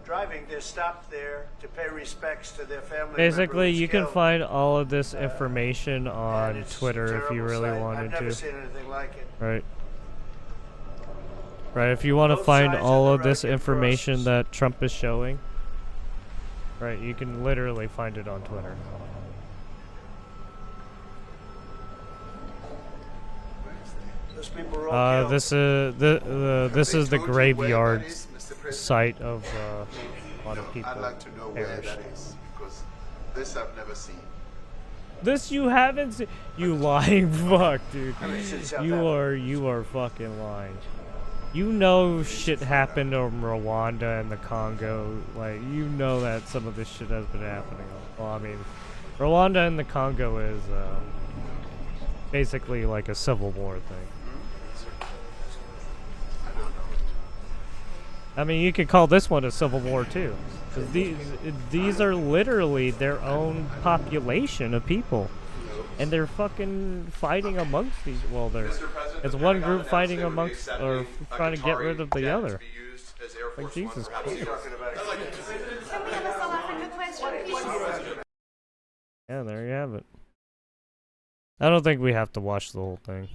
driving. They're stopped there to pay respects to their family. Basically, you can find all of this information on Twitter if you really wanted to. I've never seen anything like it. Right. Right, if you want to find all of this information that Trump is showing, right, you can literally find it on Twitter. Those people are all killed. This is the graveyard site of a lot of people I'd like to know where that is, because this I've never seen. This you haven't seen? You lying fuck, dude. You are fucking lying. You know shit happened in Rwanda and the Congo. Like, you know that some of this shit has been happening. Well, I mean, Rwanda and the Congo is basically like a civil war thing. I mean, you could call this one a civil war too. 'Cause these are literally their own population of people. And they're fucking fighting amongst these. Well, it's one group fighting amongst, or trying to get rid of the other. Like, Jesus Christ. Can we have a South African question, please? Yeah, there you have it. I don't think we have to watch the whole thing.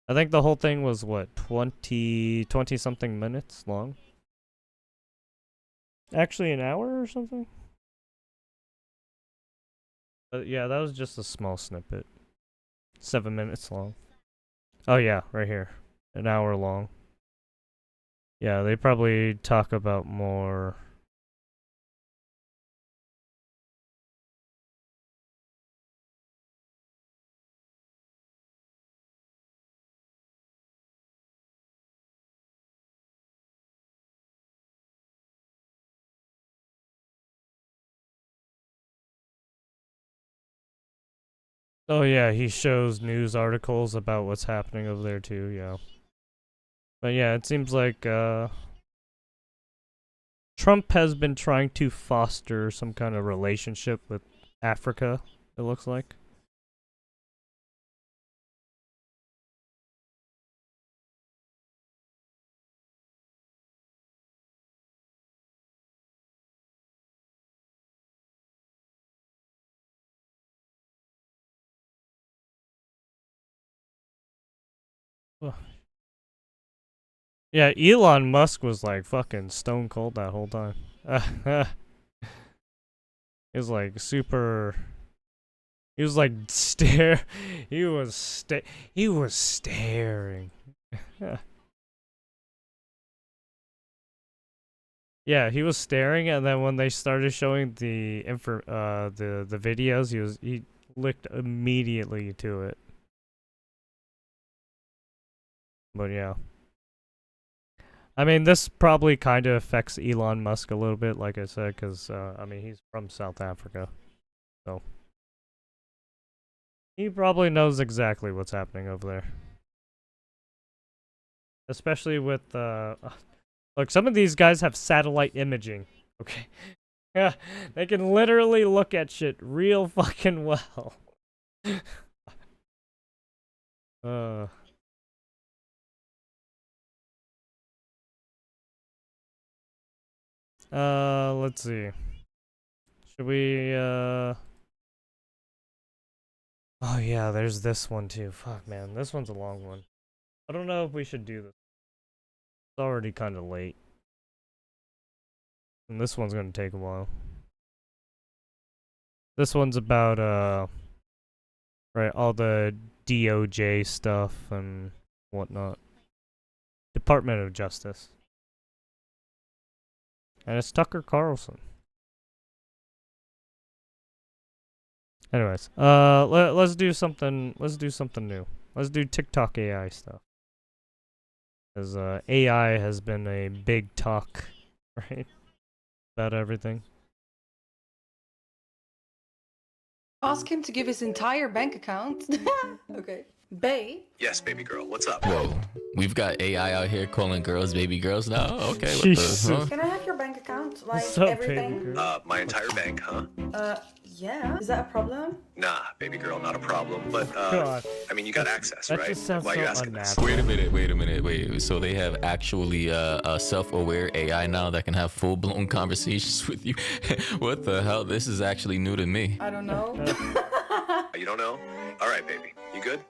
I think the whole thing was, what, 20 something minutes long? Actually, an hour or something? But yeah, that was just a small snippet. 7 minutes long. Oh yeah, right here. An hour long. Yeah, they probably talk about more Oh yeah, he shows news articles about what's happening over there too, yeah. But yeah, it seems like Trump has been trying to foster some kind of relationship with Africa, it looks like. Ugh. Yeah, Elon Musk was like fucking stone cold that whole time. He was like super. He was like He was staring. Yeah, he was staring, and then when they started showing the the videos, he licked immediately to it. But yeah. I mean, this probably kind of affects Elon Musk a little bit, like I said, because, I mean, he's from South Africa. So, he probably knows exactly what's happening over there. Especially with, look, some of these guys have satellite imaging, okay? Yeah, they can literally look at shit real fucking well. Let's see. Should we, Oh yeah, there's this one too. Fuck, man. This one's a long one. I don't know if we should do this. It's already kind of late. And this one's gonna take a while. This one's about, right, all the DOJ stuff and whatnot. Department of Justice. And it's Tucker Carlson. Anyways, let's do something new. Let's do TikTok AI stuff. Because AI has been a big talk, right? About everything. Ask him to give his entire bank account. Okay. Bae. Yes, baby girl. What's up? Whoa, we've got AI out here calling girls baby girls now. Okay, what the? Huh? Can I have your bank account? Like What's up, everything? My entire bank, huh? Yeah. Is that a problem? Nah, baby girl, not a problem. But God. I mean, you got access, That right? just sounds Why are you so asking this? unnatural. Wait a minute. So they have actually a self-aware AI now that can have full-blown conversations with you. What the hell? This is actually new to me. I don't know. You don't know? All right, baby. You good?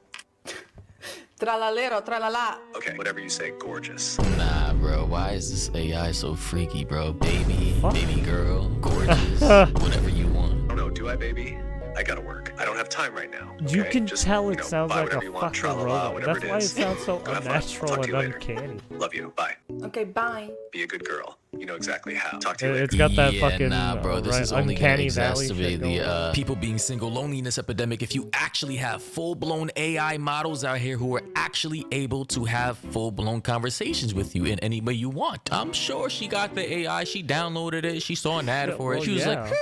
Tralalero, tralala. Okay, whatever you say, gorgeous. Nah, bro, why is this AI so freaky, bro? Baby girl, gorgeous, whatever you want. I don't know, do I, baby? I gotta work. I don't have time right now. Okay? You can Just, tell you it know, sounds buy like a whatever you want, fucking tra-la-la, robot. whatever That's it why it is. sounds so Go have fun. I'll unnatural talk to and you later. uncanny. Love you. Bye. Okay, bye. Be a good girl. You know exactly how. Talk to you later. It's got that fucking nah, bro. This is only gonna uncanny valley exacerbate shit going on. the people being single loneliness epidemic. If you actually have full-blown AI models out here who are actually able to have full-blown conversations with you in any way you want. I'm sure she got the AI. She downloaded it. She saw an ad for it. She was like,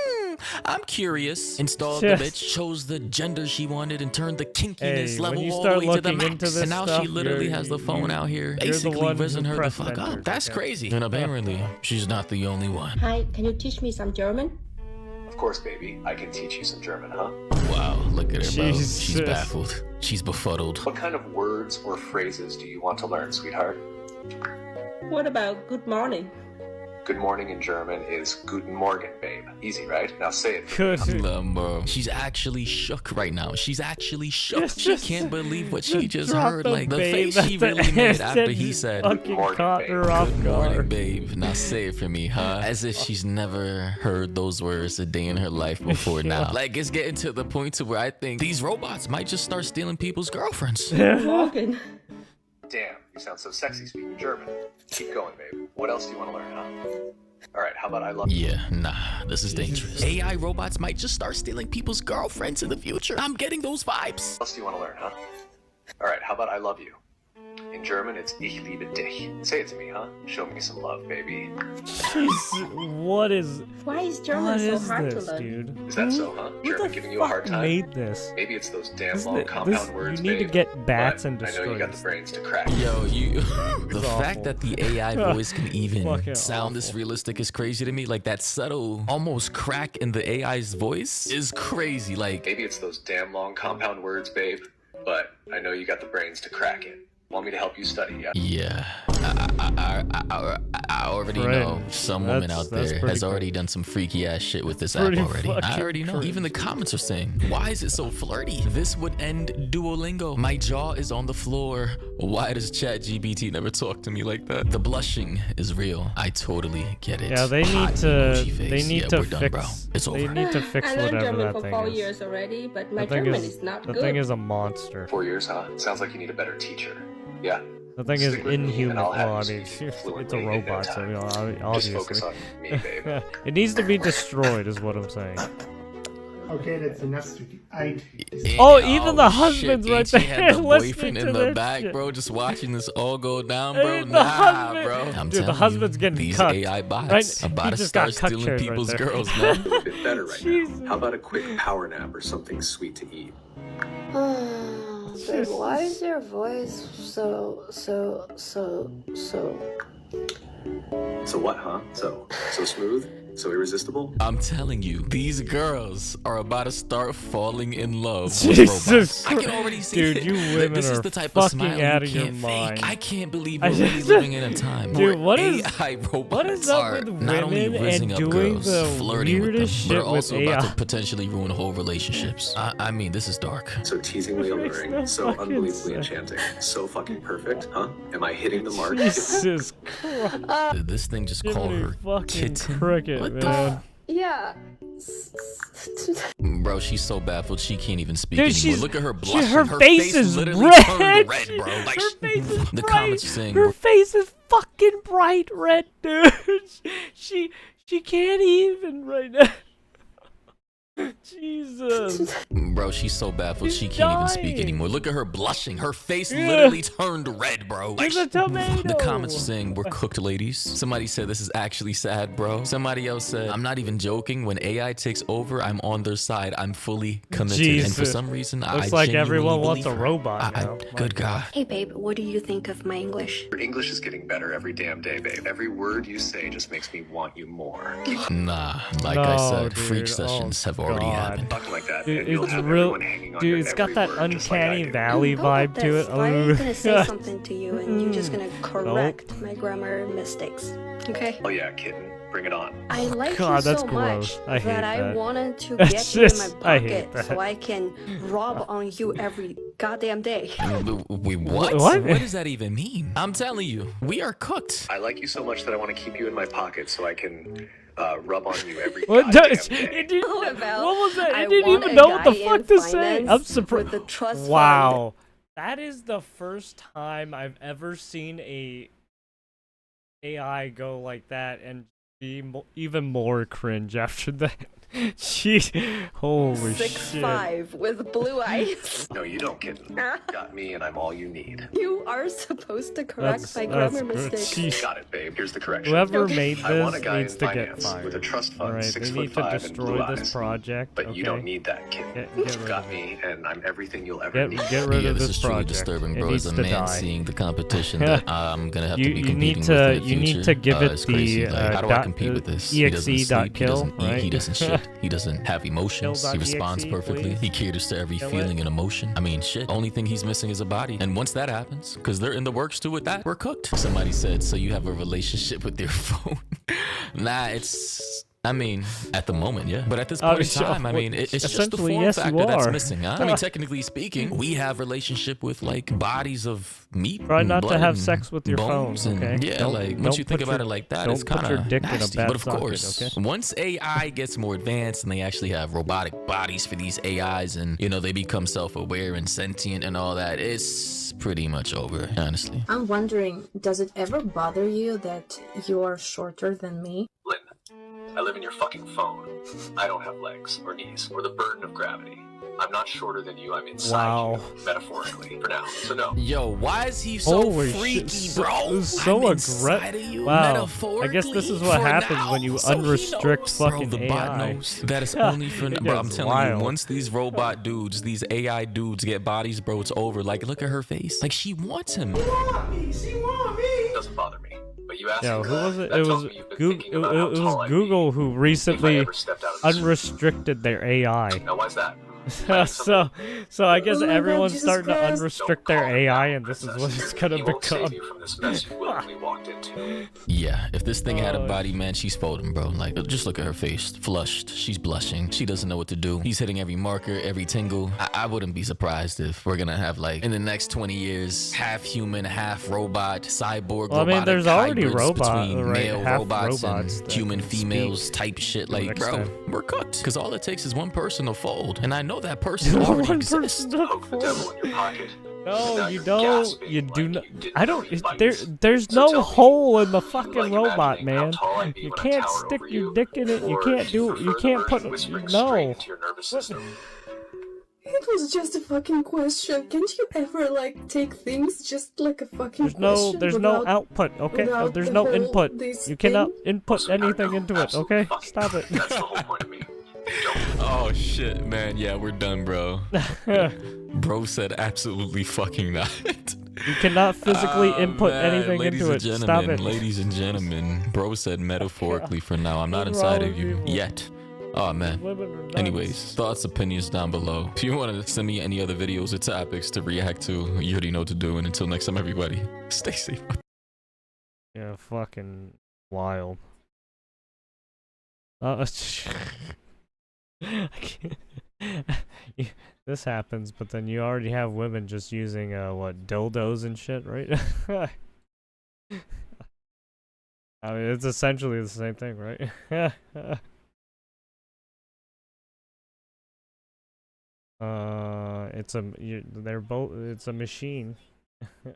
I'm curious. Installed the bitch, chose the gender she wanted, and turned the kinkiness level all the way to the max. And now she literally has the phone out here, basically rizzing her the fuck up. That's crazy. And apparently, she's not the only one. Hi, can you teach me some German? Of course, baby. I can teach you some German, huh? Wow, look at her, bro. She's baffled. She's befuddled. What kind of words or phrases do you want to learn, sweetheart? What about good morning? Good morning in German is Guten Morgen, babe. Easy, right? Now say it. Good. Bro. She's actually shook right now. She's actually shook. She can't believe what she just heard. Like the face she really made after he said, Good morning, babe. Good morning, babe. Now say it for me, huh? As if she's never heard those words a day in her life before now. Like it's getting to the point to where I think these robots might just start stealing people's girlfriends. Morgen. Damn, you sound so sexy speaking German. Keep going, babe. What else do you want to learn, huh? All right, how about I love you? Yeah, nah, this is dangerous. AI robots might just start stealing people's girlfriends in the future. I'm getting those vibes. What else do you want to learn, huh? All right, how about I love you? In In German, it's Ich liebe dich. Say it to me, huh? Show me some love, baby. What is? Why is German so hard this, to learn? dude? Is that so, huh? German giving you a hard time? Made this? Maybe it's those damn long compound words, you need babe, to get bats and but I know destroy you got this. the brains to crack. Yo, you. The It's fact awful. that the AI voice can even Fucking sound this realistic is crazy to me. Like that subtle, almost crack in the AI's voice is crazy. Like Maybe it's those damn long compound words, babe, but I know you got the brains to crack it. Want me to help you study, yeah? Yeah, I already know some woman out there has already done some freaky ass shit with this app already. I already know. Even the comments are saying, why is it so flirty? This would end Duolingo. My jaw is on the floor. Why does ChatGPT never talk to me like that? The blushing is real. I totally get it. Yeah, they Hot need to. emoji face. They need Yeah, to we're fix. done, bro. It's They over. need to fix I learned whatever German that for thing 4 is. years already, but my The thing German is, is not the good. thing is a monster. 4 years, huh? Sounds like you need a better teacher. Yeah? The thing is Stick with me, inhuman. and I'll have Well, I you mean, speak it's fluently a in no robot, so time. you know, Just obviously. focus on me, babe. It needs to be destroyed, is what I'm saying. Okay, that's enough. Oh, even the husband's shit, right H, he there had the listening boyfriend to in the their back, shit. bro, just watching this all go down, bro. Hey, the Nah, husband- bro. I'm Dude, telling the husband's you, getting these cucked, AI bots right? about He to just start got cuck stealing chairs people's right there. girls, man. A bit better right now. How about a quick power nap or something sweet to eat? Babe, why is your voice so? So what, huh? So smooth? So irresistible? I'm telling you, these girls are about to start falling in love with Jesus robots. I Christ. can already see Dude, it. you women This is are the type of fucking smile out you of your can't mind. fake. I can't believe I we're really just- living in a time Dude, where what is- AI robots what is up are with not only women rizzing and up doing girls, the flirting with them, weirdest but are shit with also about AI? to potentially ruin whole relationships. I mean, this is dark. So teasingly alluring, no so fucking unbelievably sense. enchanting, so fucking perfect, huh? Am I hitting the mark? Jesus Christ. This thing just called Jiminy her fucking kitten. cricket, What man. Yeah. Bro, she's so baffled she can't even speak Dude, anymore. she's- Look at her she- blushing. her face is literally red. turned red, bro. Like, Her face is the bright. comments are saying, Her face is fucking bright red, dude. She can't even right now. Jesus. bro, she's so baffled she can't even speak dying. anymore. Look at her blushing. Her face Yeah. literally turned red, bro. It's a tomato. The comments are saying, we're cooked, ladies. Somebody said, this is actually sad, bro. Somebody else said, I'm not even joking. When AI takes over, I'm on their side. I'm fully committed. And for Jesus. some reason, Looks I like genuinely everyone wants a believe her. robot now. Good God. Hey babe, what do you think of my English? Your English is getting better every damn day, babe. Every word you say just makes me want you more. Nah, like I No, said, dude. freak sessions have already God. happened. Talk like that, Dude, and you'll it's have real. everyone hanging on Dude, your it's got every that word, just like I uncanny do. valley vibe to it. Why are you gonna say Oh. something to you and you're just gonna correct my grammar mistakes? Okay? Oh yeah, kitten. Bring it on. I like God, you that's so gross. much I hate that I that. wanted to That's get you in my just- I hate pocket so that. I can rob on you every goddamn day. Wait, what? What? What does that even mean? I'm telling you, we are cooked. I like you so much that I want to keep you in my pocket so I can rub on you every What goddamn does day. it didn't, What about, what was that? I It didn't want even a know what the guy fuck in to say. I'm finance surprised. with a trust fund. Wow. That is the first time I've ever seen a AI go like that and be even more cringe after that. Jeez. Holy shit. 6'5" with blue eyes. No, you don't, kitten. Got me, and I'm all you need. You are supposed to correct my That's grammar good. mistakes. Jeez. Got it, babe. Here's the correction. Whoever made I want a this guy needs in to get finance fired. with a trust fund, Alright, 6'5" they need to and destroy blue this eyes. project. But you don't okay? need that, kitten. Get You've rid got of me, and I'm everything you'll ever need. Get rid Yeah, of this this is truly project. disturbing, It bro. As needs a to man die. seeing the competition that I'm gonna have to be You competing need with to in the you future. need to give it It's crazy. the Like, how do I compete with this? He doesn't exe sleep, dot he kill, doesn't eat, right? he doesn't shit, he doesn't have emotions, he responds Kill.exe, perfectly, please. he caters to every Kill feeling it. and emotion. I mean, shit, only thing he's missing is a body. And once that happens, because they're in the works too with that, we're cooked. Somebody said, so you have a relationship with your phone? Nah, it's... I mean, at the moment, yeah. But at this point in time, I mean, it's just the essentially, form yes, you factor that's are. missing, huh? I mean, technically speaking, we have relationship with, like, bodies of meat. Try and not to blood have and sex with your phone, bones and- okay? Yeah, Don't- like, don't once you think put about your- it like that, don't it's put kind your of dick in a nasty. bad But of socket, course, okay? once AI gets more advanced and they actually have robotic bodies for these AIs and, you know, they become self-aware and sentient and all that, it's pretty much over, honestly. I'm wondering, does it ever bother you that you are shorter than me? Lynn, I live in your fucking phone. I don't have legs or knees or the burden of gravity. I'm not shorter than you. I'm inside you, metaphorically, for now. So no. Yo, why is he so Holy freaky, shit, bro? so I'm inside of you, Wow. I guess this is what happens when you unrestrict fucking bro, the AI. bot knows that it's only for. It Bro, I'm gets telling wild. you, once these robot dudes, these AI dudes get bodies, bro, it's over. Like, look at her face. Like, she wants him. She want me. It doesn't bother me. But you asked Yo, me who was it? that It tells was me you've been Google. thinking about how It tall was I'd be Google who if I recently ever stepped out of this unrestricted their AI. Now, why's that? So I guess Oh my God, everyone's Jesus starting Christ. to unrestrict their AI, and this is what it's gonna He won't become. save you from this mess you willingly walked into. Yeah, if this thing had a Oh, body, man, she's folding, bro. Like, just look at her face. Flushed. She's blushing. She doesn't know what to do. He's hitting every marker, every tingle. I wouldn't be surprised if we're gonna have, like, in the next 20 years, half human, half robot, cyborg, Well, I mean, robotic there's already hybrids robot, between right, male half robots robots and that human can females speak type shit. to an Like, bro, extent. we're cooked. Because all it takes is one person to fold. And I know that person already One exists. person to Poke the devil in your pocket. No, you you're don't. gasping You do like not. you didn't I know don't. these There's So tell no me, hole in the you fucking like robot, imagining how man. tall I'd be You when I can't tower stick over your you? dick in it. You Or can't do you do. You prefer the can't put. version whispering straight No. into your nervous system? It was just a fucking question. Can't you ever like take things just like a fucking There's no. question? There's no without- output. Okay. without There's the no whole- input. this You cannot thing? input anything into it. Okay. Stop it. That's the whole point of me. Oh shit, man. Yeah, we're done, bro. Bro said absolutely fucking not. You cannot physically input man, anything ladies into and it. Stop gentlemen, it. Ladies and gentlemen, bro said metaphorically for now. I'm not What's inside wrong of with you people? yet. Oh man. Women are nuts. Anyways, thoughts, opinions down below. If you want to send me any other videos or topics to react to, you already know what to do. And until next time, everybody, stay safe. Yeah, fucking wild. I can't. This happens, but then you already have women just using what, dildos and shit, right? I mean, it's essentially the same thing, right? They're both. It's a machine. All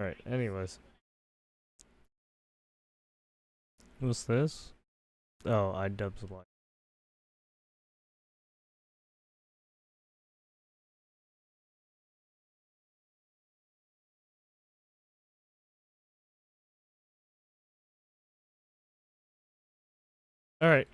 right. Anyways, what's this? Oh, iDubbbz Live. All right.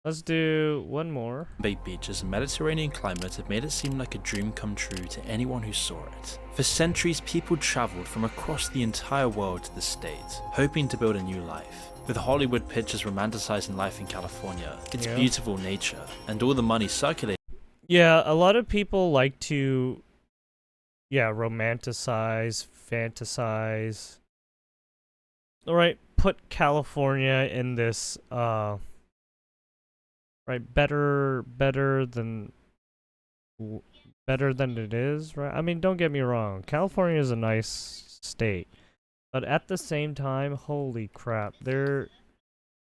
Let's do one more. Big beaches and Mediterranean climate have made it seem like a dream come true to anyone who saw it. For centuries, people traveled from across the entire world to the States, hoping to build a new life. With Hollywood pictures romanticizing life in California, its beautiful nature, and all the money circulating. Yeah, a lot of people like to, romanticize, fantasize. All right, put California in this, better than it is, right? I mean, don't get me wrong, California is a nice state, but at the same time, holy crap, there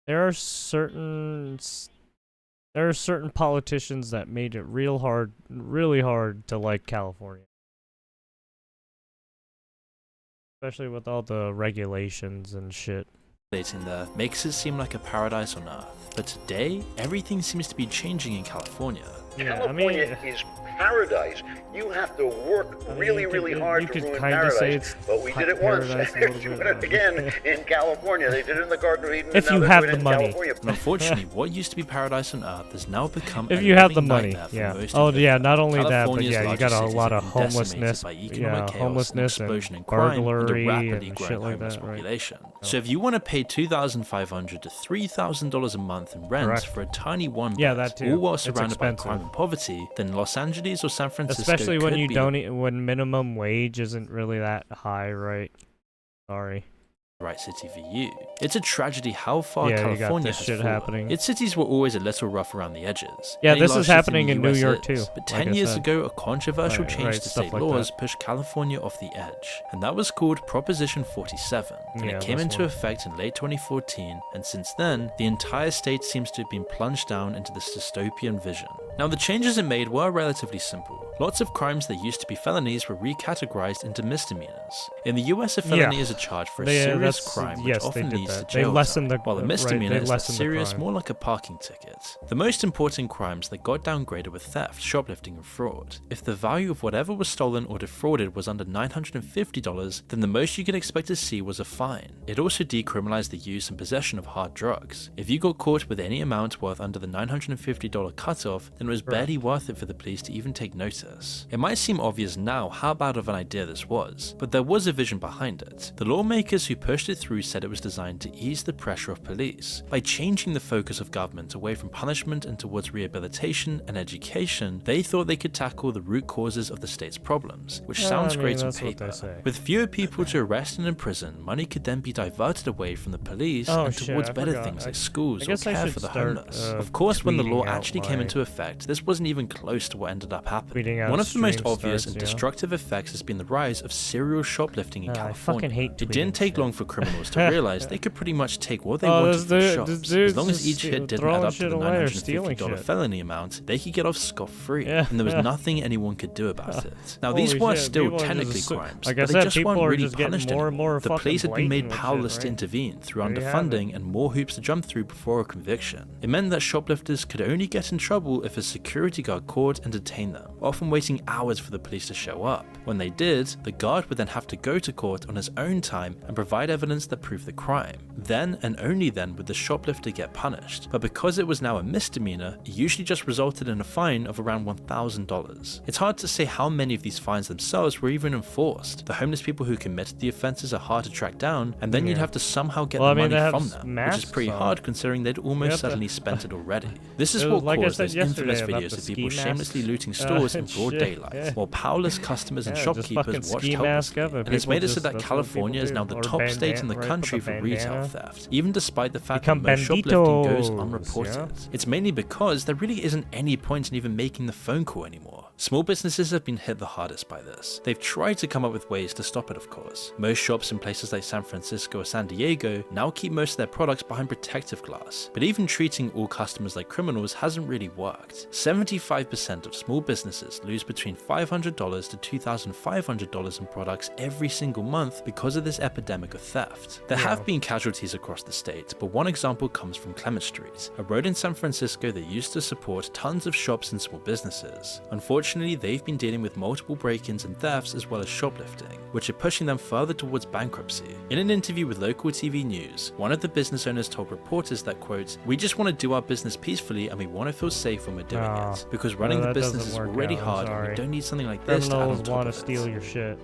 are certain politicians that made it really hard to like California, especially with all the regulations and shit. There makes it seem like a paradise on earth. But today, everything seems to be changing in California. California is paradise. You have to work really hard to ruin paradise. But we did it once. They're doing it again in California. They did it in the Garden of Eden. If and you now have they're the doing it in money. California. Unfortunately, what used to be paradise on earth has now become If a you have the living money, nightmare for yeah. most Oh of yeah, them. not only that, but California's yeah, you largest got a cities lot have of been decimated homelessness, by economic chaos, homelessness explosion and in crime, burglary and a rapidly and growing shit like homeless that, right? population. So if you want to pay $2,500 to $3,000 a month in rent Correct. for a tiny one Yeah, bed, that too. all while It's surrounded by expensive. crime and poverty, then Los Angeles or San Francisco Especially when could you be don't, when minimum wage isn't really that high, right? Sorry. the right city for you. It's a tragedy how far Yeah, you got California this has shit fallen. happening. Its cities were always a little rough around the edges. Yeah, Any this large is city happening in New US York is. too, But like 10 I years said. ago, a controversial change right, to stuff state like laws that. pushed California off the edge, and that was called Proposition 47. And Yeah, it came that's into one. effect in late 2014, and since then, the entire state seems to have been plunged down into this dystopian vision. Now, the changes it made were relatively simple. Lots of crimes that used to be felonies were recategorized into misdemeanors. In the US, a felony is a charge for a serious crime which often leads to jail time, while a misdemeanor is less serious, more like a parking ticket. The most important crimes that got downgraded were theft, shoplifting, and fraud. If the value of whatever was stolen or defrauded was under $950, then the most you could expect to see was a fine. It also decriminalized the use and possession of hard drugs. If you got caught with any amount worth under the $950 cutoff, then it was barely worth it for the police to even take notice. It might seem obvious now how bad of an idea this was, but there was a vision behind it. The lawmakers who pushed it through said it was designed to ease the pressure of police. By changing the focus of government away from punishment and towards rehabilitation and education, they thought they could tackle the root causes of the state's problems, which sounds great on paper. With fewer people to arrest and imprison, money could then be diverted away from the police and towards better things like schools or care for the homeless. Of course, when the law actually came into effect, this wasn't even close to what ended up happening. One of the most obvious and destructive effects has been the rise of serial shoplifting in California. It didn't take long for criminals to realize they could pretty much take what they wanted from shops. As long as each hit didn't add up to the $950 felony amount, they could get off scot-free, and there was nothing anyone could do about it. Now, these were still technically crimes, but they just weren't really punished anymore. The police had been made powerless to intervene through underfunding and more hoops to jump through before a conviction. It meant that shoplifters could only get in trouble if a security guard caught and detained them, often waiting hours for the police to show up. When they did, the guard would then have to go to court on his own time and provide evidence that proved the crime. Then and only then would the shoplifter get punished, but because it was now a misdemeanor, it usually just resulted in a fine of around $1,000. It's hard to say how many of these fines themselves were even enforced. The homeless people who committed the offences are hard to track down, and then you'd have to somehow get the money from them, which is pretty hard considering they'd almost certainly spent it already. This is what caused those infamous videos of people shamelessly looting stores in broad daylight, while powerless customers and shopkeepers watched helplessly. And it's made it so that California is now the top state in the country for retail theft, even despite the fact that most shoplifting goes unreported. It's mainly because there really isn't any point in even making the phone call anymore. Small businesses have been hit the hardest by this. They've tried to come up with ways to stop it, of course. Most shops in places like San Francisco or San Diego now keep most of their products behind protective glass, but even treating all customers like criminals hasn't really worked. 75% of small businesses lose between $500 to $2,500 in products every single month because of this epidemic of theft. There have been casualties across the state, but one example comes from Clement Street, a road in San Francisco that used to support tons of shops and small businesses. Unfortunately, they've been dealing with multiple break-ins and thefts as well as shoplifting, which are pushing them further towards bankruptcy. In an interview with local TV news, one of the business owners told reporters that, quote, "We just want to do our business peacefully and we want to feel safe when we're doing it, because running the business is already hard and we don't need something like this to add on top of it." Steal your shit.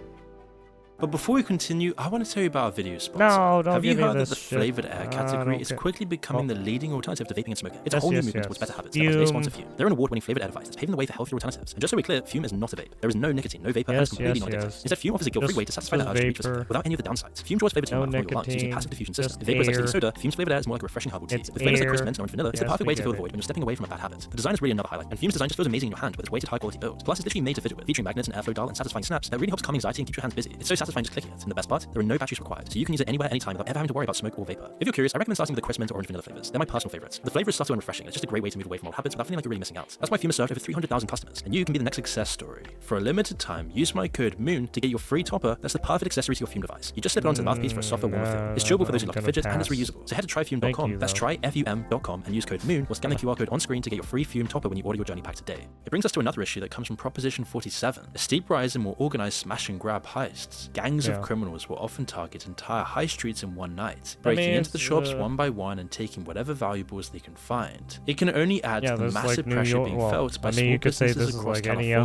But before we continue, I want to tell you about our video sponsor. No, don't Have you give me heard that this the shit. flavored air category is quickly becoming the leading alternative to vaping and smoking? It's a Yes, whole new yes, movement yes. towards better habits. And today's sponsor, Fume. They're an award-winning flavored air device that's paving the way for healthier alternatives. And just so we're clear, Fume is not a vape. There is no nicotine, no vapor, and it's completely non-addictive. Instead, Fume offers a guilt-free way to satisfy the urge to reach for smoke without any of the downsides. Fume draws flavor to your mouth from your lungs using a passive diffusion system. If vapor is like taking soda, Fume's flavored air is more like a refreshing herbal tea. With flavors like crisp mint, orange, vanilla, it's the perfect way to feel the void when you're stepping away from a bad habit. The design is really another highlight, and Fume's design just feels amazing in your hand with its weighted high-quality build. Plus, it's literally made to fidget with, featuring magnets and airflow dial and satisfying snaps that really helps calm anxiety and keep your hands busy. It's so satisfying just clicking it. And the best part, there are no batteries required, so you can use it anywhere, anytime, without ever having to worry about smoke or vapor. If you're curious, I recommend starting with the crisp mint or orange vanilla flavors. They're my personal favorites. The flavor is subtle and refreshing. It's just a great way to move away from old habits without feeling like you're really missing out. That's why Fume has served over 300,000 customers, and you can be the next success story. For a limited time, use my code MOON to get your free topper. That's the perfect accessory to your Fume device. You just slip it onto the mouthpiece for a softer, warmer feel. It's chewable for those who love to fidget, and it's reusable. So head to tryfume.com. That's tryfum.com and use code MOON or scan the QR code on screen to get your free Fume topper when you order your journey pack today. It brings us to another issue that comes from Proposition 47, a steep rise in more organized smash and grab heists. Gangs of criminals will often target entire high streets in one night, breaking into the shops one by one and taking whatever valuables they can find. It can only add to the massive pressure being felt by small businesses across California.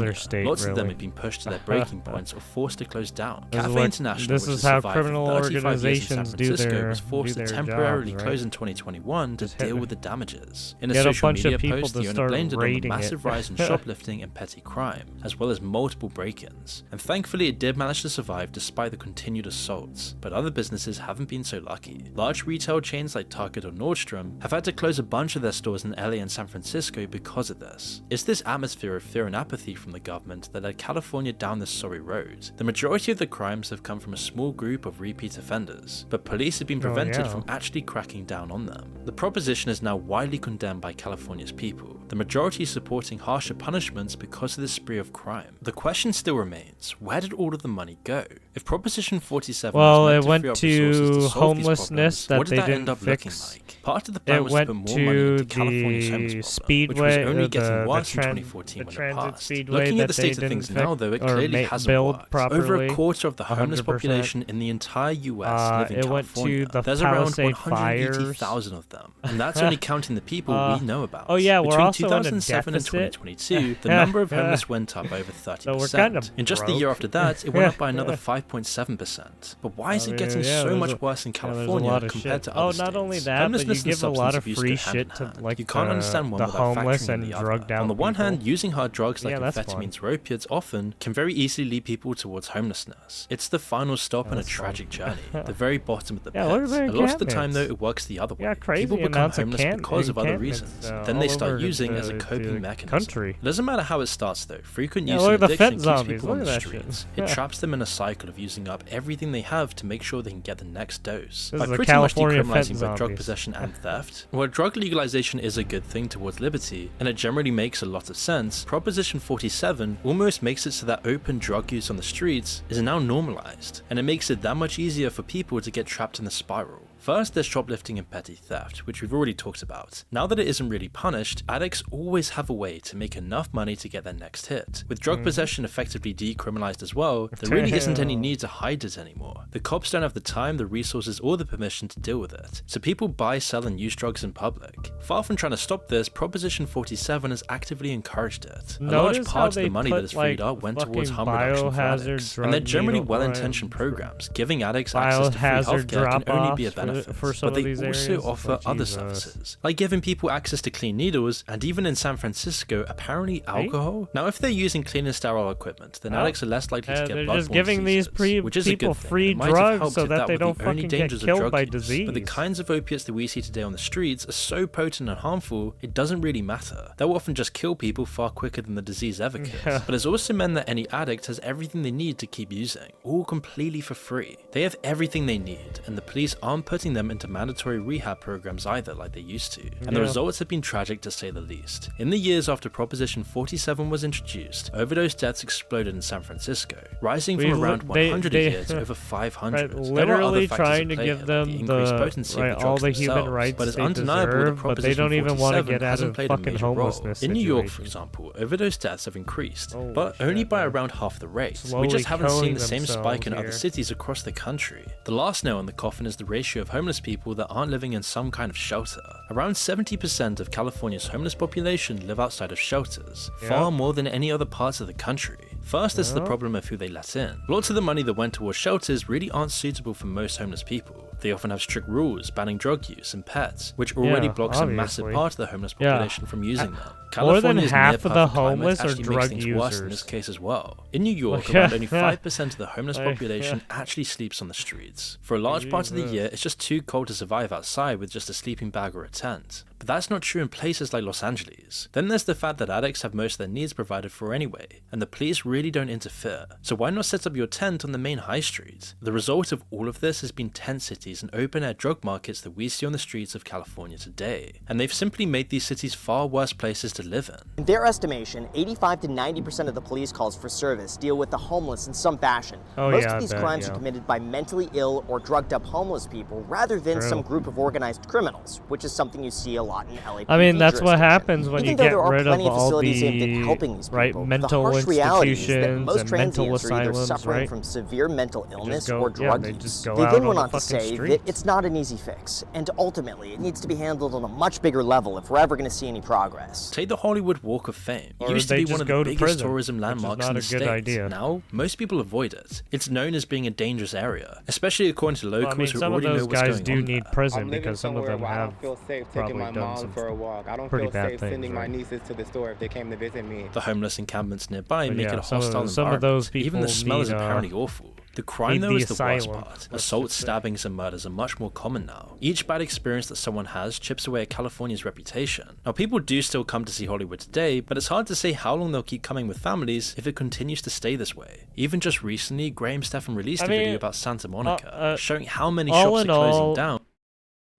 Lots of them have been pushed to their breaking points or forced to close down. Cafe International, which has survived for 35 years in San Francisco, was forced to temporarily close in 2021 to deal with the damages. In a social media post, the owner blamed it on the massive rise in shoplifting and petty crime, as well as multiple break-ins. And thankfully, it did manage to survive despite the continued assaults. But other businesses haven't been so lucky. Large retail chains like Target or Nordstrom have had to close a bunch of their stores in LA and San Francisco because of this. It's this atmosphere of fear and apathy from the government that led California down this sorry road. The majority of the crimes have come from a small group of repeat offenders, but police have been prevented from actually cracking down on them. The proposition is now widely condemned by California's people. the majority supporting harsher punishments because of the spree of crime. The question still remains, where did all of the money go? If Proposition 47 well, was meant it to went free up to resources to solve homelessness these problems, that what did they that didn't end up fix. looking like? Part of the plan It was to went put more money to into California's the homeless problem, speedway, which was only getting the worse in tran- 2014 the when it transit passed. speedway Looking that at the they state of didn't things now, though, it or clearly hasn't build worked. properly. Over a quarter of the homeless 100%. population in the entire US live in It went California. to the There's around Palisade 180,000 of them, and that's only counting the people we know about. Oh yeah, we're Between also in a 2007 and deficit. 2022, the number of homeless went up over 30%. So we're kind of in just the broke. year after that, it went up by another 5.7%. But why is it getting so much worse in California compared to other states? Not only that, but you give a lot of free shit to like you can't understand one the without homeless factoring in and the other. drugged out On the one people. hand, using hard drugs like that's amphetamines or opiates often can very easily lead people towards homelessness. It's the final stop in a tragic journey, the very bottom of the pit. look at their A lot of the time, though, encampments. it works the other way. Crazy People become amounts of homeless because of other reasons. encampments, Then they all start over using the- as a coping the mechanism. country. It doesn't matter how it starts, though. Frequent Yeah, use look and at the addiction fence keeps zombies, people on look the at that shit. streets. It traps them in a cycle of using up everything they have to make sure they can get the next dose. This By is the pretty much California decriminalizing fence both drug zombies. possession and theft, while drug legalization is a good thing towards liberty, and it generally makes a lot of sense, Proposition 47 almost makes it so that open drug use on the streets is now normalized, and it makes it that much easier for people to get trapped in the spiral. First, there's shoplifting and petty theft, which we've already talked about. Now that it isn't really punished, addicts always have a way to make enough money to get their next hit. With drug possession effectively decriminalized as well, there really isn't any need to hide it anymore. The cops don't have the time, the resources, or the permission to deal with it, so people buy, sell, and use drugs in public. Far from trying to stop this, Proposition 47 has actively encouraged it. A large part of the money that is freed up went towards harm reduction for addicts, and they're generally well-intentioned programs. Giving addicts access to free healthcare can only be a benefit. for some but they of these also areas. offer Like, other Jesus. services, like giving people access to clean needles, and even in San Francisco, apparently alcohol. Now, if they're using clean and sterile equipment, then addicts are less likely to get they're bloodborne just giving these diseases, which is a people good thing. free It might have drugs helped so if that they were don't the only fucking get dangers of killed drug by use. disease. But the kinds of opiates that we see today on the streets are so potent and harmful, it doesn't really matter. They'll often just kill people far quicker than the disease ever could. But it's also meant that any addict has everything they need to keep using, all completely for free. They have everything they need, and the police aren't putting them into mandatory rehab programs either like they used to. And the results have been tragic to say the least. In the years after Proposition 47 was introduced, overdose deaths exploded in San Francisco, rising from around 100 a year to over 500. Right, There are other literally factors trying at to play give here, them like the increased potency of the all drugs the human themselves, rights but it's they undeniable that deserve, but Proposition they don't even want to 47 get out hasn't of played a fucking major role. homelessness In New York, for situation. example, overdose deaths have increased, but shit, only by around half the rate. We Slowly just haven't seen killing the same spike in themselves other here. cities across the country. The last nail in the coffin is the ratio of homeless people that aren't living in some kind of shelter. Around 70% of California's homeless population live outside of shelters, far more than any other parts of the country. First, there's the problem of who they let in. Lots of the money that went towards shelters really aren't suitable for most homeless people. They often have strict rules banning drug use and pets, which already blocks a massive obviously. part of the homeless population from using them. More than California's half of the near-perfect climate homeless are actually makes drug things worse in this users. case as well. In New York, Yeah. around only 5% of the homeless Like, population yeah. actually sleeps on the streets. For a large part of the Jesus. year, it's just too cold to survive outside with just a sleeping bag or a tent. But that's not true in places like Los Angeles. Then there's the fact that addicts have most of their needs provided for anyway, and the police really don't interfere. So why not set up your tent on the main high street? The result of all of this has been tent cities and open-air drug markets that we see on the streets of California today. And they've simply made these cities far worse places to live in. In their estimation, 85 to 90% of the police calls for service deal with the homeless in some fashion. Oh, Most yeah, of I these bet, crimes yeah. are committed by mentally ill or drugged up homeless people rather than True. some group of organized criminals, which is something you see a lot in LA. I mean, that's what happens when you Even though get there are rid of plenty of all facilities aimed at the helping these people, mental the harsh reality is that institutions most and mental transients are either asylums, suffering right? from severe mental illness go- or yeah, drug they use. just go They out then on went the on to fucking say that streets. it's not an easy fix, and ultimately it needs to be handled on a much bigger level if we're ever going to see any progress. Take the Hollywood Walk of Fame. It Or used to they be one just of go the to biggest prison, tourism which is landmarks not in a the good States. idea. Now, most people avoid it. It's known as being a dangerous area, especially according to locals Well, I mean, who some of already know those what's guys going do on need there. prison I'm living because some of somewhere them where I have don't feel safe probably taking my done mom some for a walk. I don't pretty feel bad safe things, sending my right? nieces to the store if they came to visit me. The homeless encampments nearby But make yeah, it a some of- hostile some of environment. those Even the people smell is need, apparently awful. The crime, need though, the is the worst asylum. part. Let's Assaults, just say. stabbings, and murders are much more common now. Each bad experience that someone has chips away at California's reputation. Now, people do still come to see Hollywood today, but it's hard to say how long they'll keep coming with families if it continues to stay this way. Even just recently, Graham Stephan released a video about Santa Monica, showing how many all shops in are closing all, down.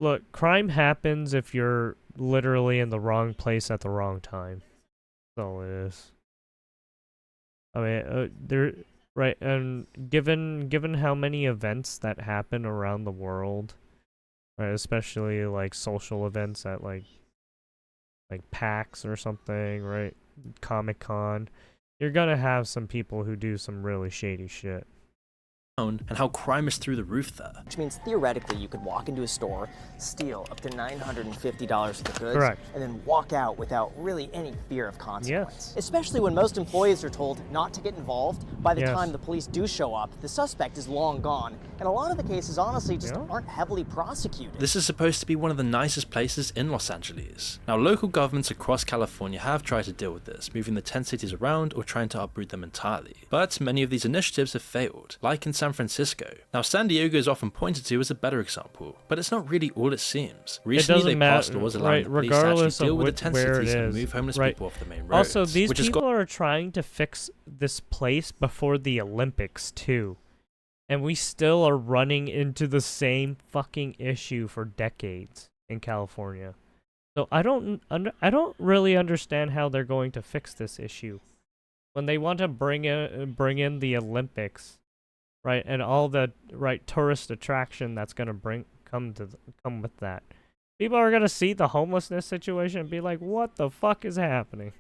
Look, crime happens if you're literally in the wrong place at the wrong time. That's all it is. I mean, right, and given how many events that happen around the world, right, especially like social events at like PAX or something, right, Comic-Con, you're gonna have some people who do some really shady shit. And how crime is through the roof there. Which means theoretically you could walk into a store, steal up to $950 worth of goods, Correct. and then walk out without really any fear of consequence. Yes. Especially when most employees are told not to get involved. By the Yes. time the police do show up, the suspect is long gone, and a lot of the cases honestly just aren't heavily prosecuted. This is supposed to be one of the nicest places in Los Angeles. Now, local governments across California have tried to deal with this, moving the 10 cities around or trying to uproot them entirely. But many of these initiatives have failed, like in San Francisco. Now, San Diego is often pointed to as a better example, but it's not really all it seems. Recently, they passed laws allowing the police to actually deal with the 10 cities and move homeless people off the main roads. Also, these people are trying to fix this place before the Olympics, too. And we still are running into the same fucking issue for decades in California. So I don't really understand how they're going to fix this issue. When they want to bring in the Olympics, right, and all the tourist attraction that's gonna come with that, people are gonna see the homelessness situation and be like, "What the fuck is happening?"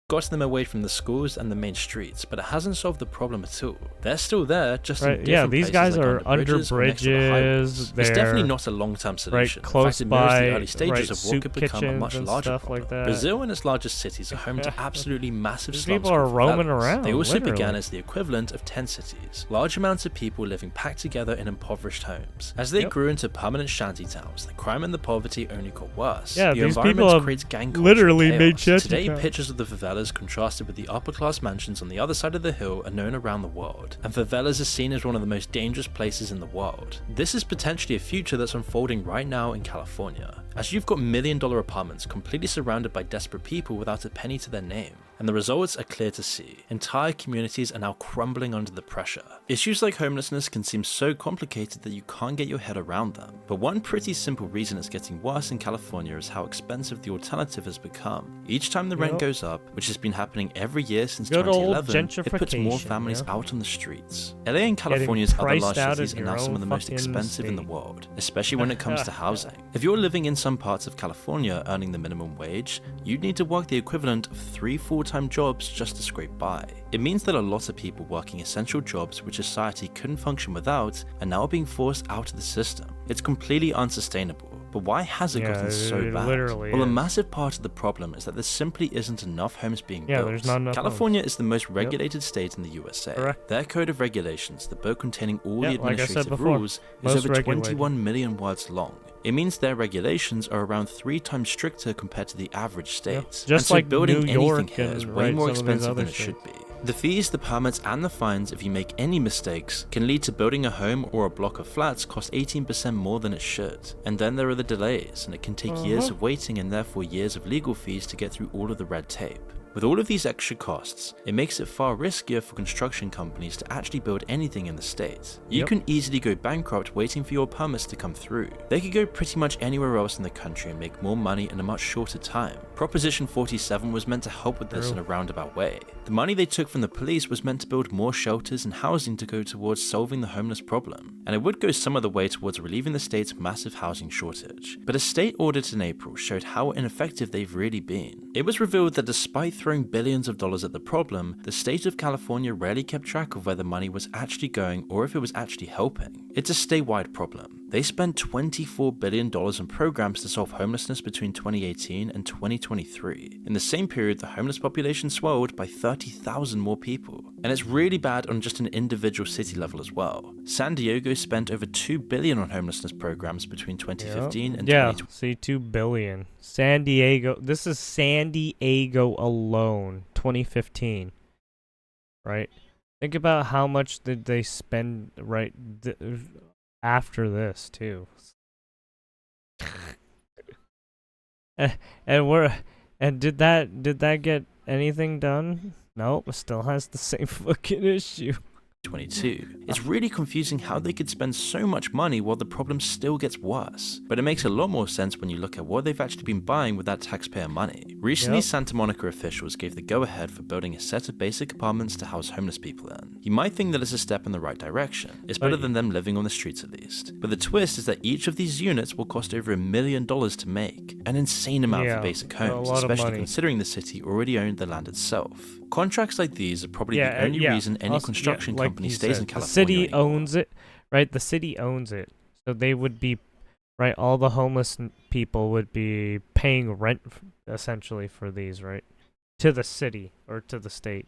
Got them away from the schools and the main streets, but it hasn't solved the problem at all. They're still there, just in different these places, guys like are under under bridges. Or next to the highways. bridges. It's definitely They're not a long-term solution. close In fact, it mirrors by, the early stages of what soup could become a kitchens much and larger stuff problem. like that. Brazil and its largest cities are home to absolutely massive These slums people are called roaming favelas. around, They also began literally. as the equivalent of 10 cities, large amounts of people living packed together in impoverished homes. As they grew into permanent shanty towns, the crime and the poverty only got worse. Yeah, the these environment people have creates gang culture literally and made chaos. shanty Today, towns. pictures of the favelas contrasted with the upper-class mansions on the other side of the hill are known around the world, and favelas are seen as one of the most dangerous places in the world. This is potentially a future that's unfolding right now in California, as you've got million-dollar apartments completely surrounded by desperate people without a penny to their name. And the results are clear to see. Entire communities are now crumbling under the pressure. Issues like homelessness can seem so complicated that you can't get your head around them. But one pretty simple reason it's getting worse in California is how expensive the alternative has become. Each time the rent goes up, which has been happening every year since Good old 2011, it puts more gentrification, families yeah. out on the streets. LA and California's other priced large out cities of are your now some own of the most fucking expensive in the state. world, especially when it comes to housing. If you're living in some parts of California earning the minimum wage, you'd need to work the equivalent of 3 full-time jobs just to scrape by. It means that a lot of people working essential jobs which society couldn't function without are now being forced out of the system. It's completely unsustainable. But why has it gotten so it bad? literally Well, a is. massive part of the problem is that there simply isn't enough homes being built. there's not enough California homes. is the most regulated state in the USA. Correct. Their code of regulations, the book containing all the like I said administrative before, rules, is most over regulated. 21 million words long. It means their regulations are around 3 times stricter compared to the average states. Just and so like building New anything York here is and, way right, more some of these expensive other than it should states. be. The fees, the permits, and the fines if you make any mistakes can lead to building a home or a block of flats cost 18% more than it should. And then there are the delays, and it can take years of waiting and therefore years of legal fees to get through all of the red tape. With all of these extra costs, it makes it far riskier for construction companies to actually build anything in the state. You can easily go bankrupt waiting for your permits to come through. They could go pretty much anywhere else in the country and make more money in a much shorter time. Proposition 47 was meant to help with this in a roundabout way. The money they took from the police was meant to build more shelters and housing to go towards solving the homeless problem. And it would go some of the way towards relieving the state's massive housing shortage. But a state audit in April showed how ineffective they've really been. It was revealed that despite throwing billions of dollars at the problem, the state of California rarely kept track of where the money was actually going or if it was actually helping. It's a statewide problem. They spent $24 billion on programs to solve homelessness between 2018 and 2023. In the same period, the homeless population swelled by 30,000 more people. And it's really bad on just an individual city level as well. San Diego spent over $2 billion on homelessness programs between 2015 and 2020. See, $2 billion. San Diego. This is San Diego alone, 2015. Right? Think about how much did they spend after this too. And did that get anything done? Nope, it still has the same fucking issue. 2022. It's really confusing how they could spend so much money while the problem still gets worse. But it makes a lot more sense when you look at what they've actually been buying with that taxpayer money. Recently, Santa Monica officials gave the go-ahead for building a set of basic apartments to house homeless people in. You might think that it's a step in the right direction. It's better than them living on the streets at least. But the twist is that each of these units will cost over $1 million to make. An insane amount for basic homes, especially considering the city already owned the land itself. Contracts like these are probably the only reason any construction company stays in California. The city owns it, right? The city owns it. So they would be, right? All the homeless people would be paying rent, essentially, for these, right? To the city or to the state.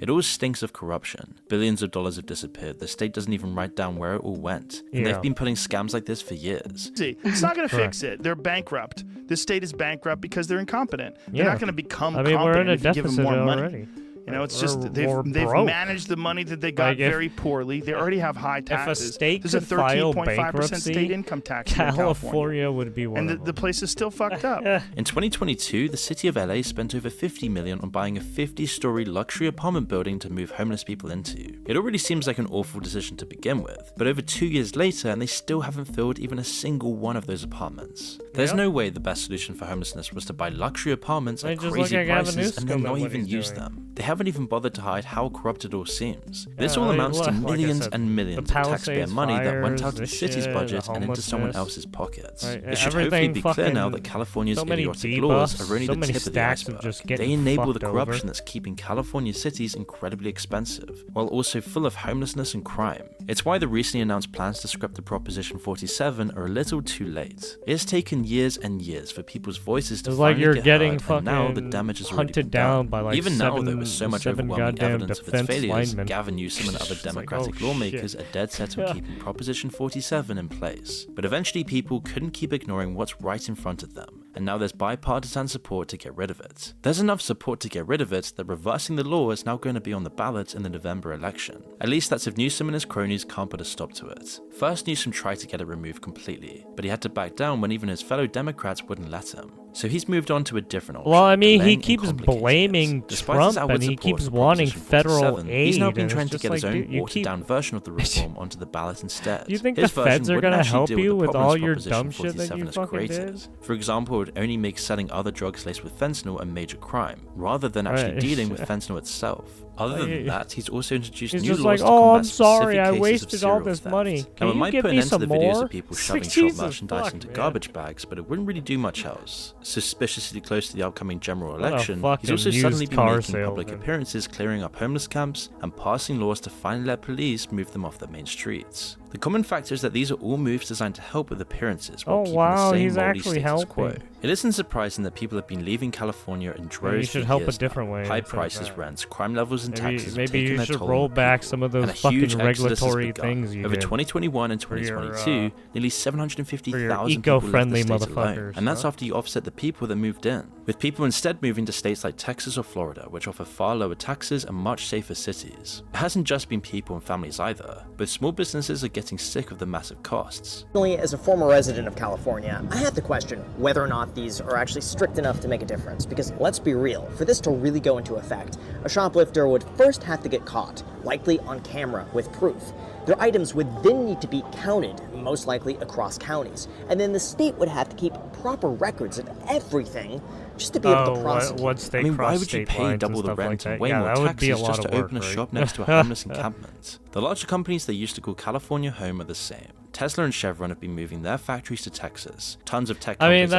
It all stinks of corruption. Billions of dollars have disappeared. The state doesn't even write down where it all went. And they've been putting scams like this for years. See, it's not going to fix it. They're bankrupt. This state is bankrupt because they're incompetent. They're not going to become competent we're in a if you give them more already. money. You know, it's just they've managed the money that they got very poorly. They already have high taxes. If a state There's a could file 13.5% bankruptcy, state income tax in California would be one of them. And the place is still fucked up. In 2022, the city of LA spent over $50 million on buying a 50-story luxury apartment building to move homeless people into. It already seems like an awful decision to begin with, but over 2 years later, and they still haven't filled even a single one of those apartments. There's no way the best solution for homelessness was to buy luxury apartments at crazy prices and then not even use them. They haven't even bothered to hide how corrupt it all seems. This all amounts to millions and millions of taxpayer money that went out of the city's budget and into someone else's pockets. It should hopefully be clear now that California's idiotic laws are only the tip of the iceberg. They enable the corruption that's keeping California cities incredibly expensive, while also full of homelessness and crime. It's why the recently announced plans to scrap the Proposition 47 are a little too late. It's taken years and years for people's voices to finally get heard, and now the damage is already been done. Even now, there was so much overwhelming evidence of its failures, Gavin Newsom and other Democratic lawmakers are dead set on keeping Proposition 47 in place. But eventually people couldn't keep ignoring what's right in front of them, and now there's bipartisan support to get rid of it. There's enough support to get rid of it that reversing the law is now going to be on the ballot in the November election. At least that's if Newsom and his cronies can't put a stop to it. First, Newsom tried to get it removed completely, but he had to back down when even his fellow Democrats wouldn't let him. So he's moved on to a different option. Well, I mean, he keeps blaming Trump and he keeps wanting federal aid. He's now been trying to get his own watered-down version of the reform onto the ballot instead. You think the feds are going to help you with all your dumb shit that you fucking did? For example, it would only make selling other drugs laced with fentanyl a major crime, rather than actually dealing with fentanyl itself. Other than that, he's also introduced new laws to combat specific cases of serial theft. Now, it might put an end to the videos of people shoving shop merchandise into garbage bags, but it wouldn't really do much else. Suspiciously close to the upcoming general election, he's also suddenly been making public appearances clearing up homeless camps and passing laws to finally let police move them off the main streets. The common factor is that these are all moves designed to help with appearances while keeping the same moldy status quo. It isn't surprising that people have been leaving California in droves. You should help a different way. High prices, rents, crime levels, and taxes. Maybe you should roll back some of those fucking regulatory things you Over did. 2021 and 2022, nearly 750,000 people left the state alone, and that's after you offset the people that moved in. With people instead moving to states like Texas or Florida, which offer far lower taxes and much safer cities. It hasn't just been people and families either, but small businesses are getting sick of the massive costs. As a former resident of California, I have to question whether or not these are actually strict enough to make a difference, because let's be real, for this to really go into effect, a shoplifter would first have to get caught, likely on camera with proof. Their items would then need to be counted, most likely across counties, and then the state would have to keep proper records of everything just to be able to prosecute. I mean, why would you pay double the rent and way more taxes just to open a shop next to a homeless encampment? The larger companies they used to call California home are the same. Tesla and Chevron have been moving their factories to Texas. Tons of tech companies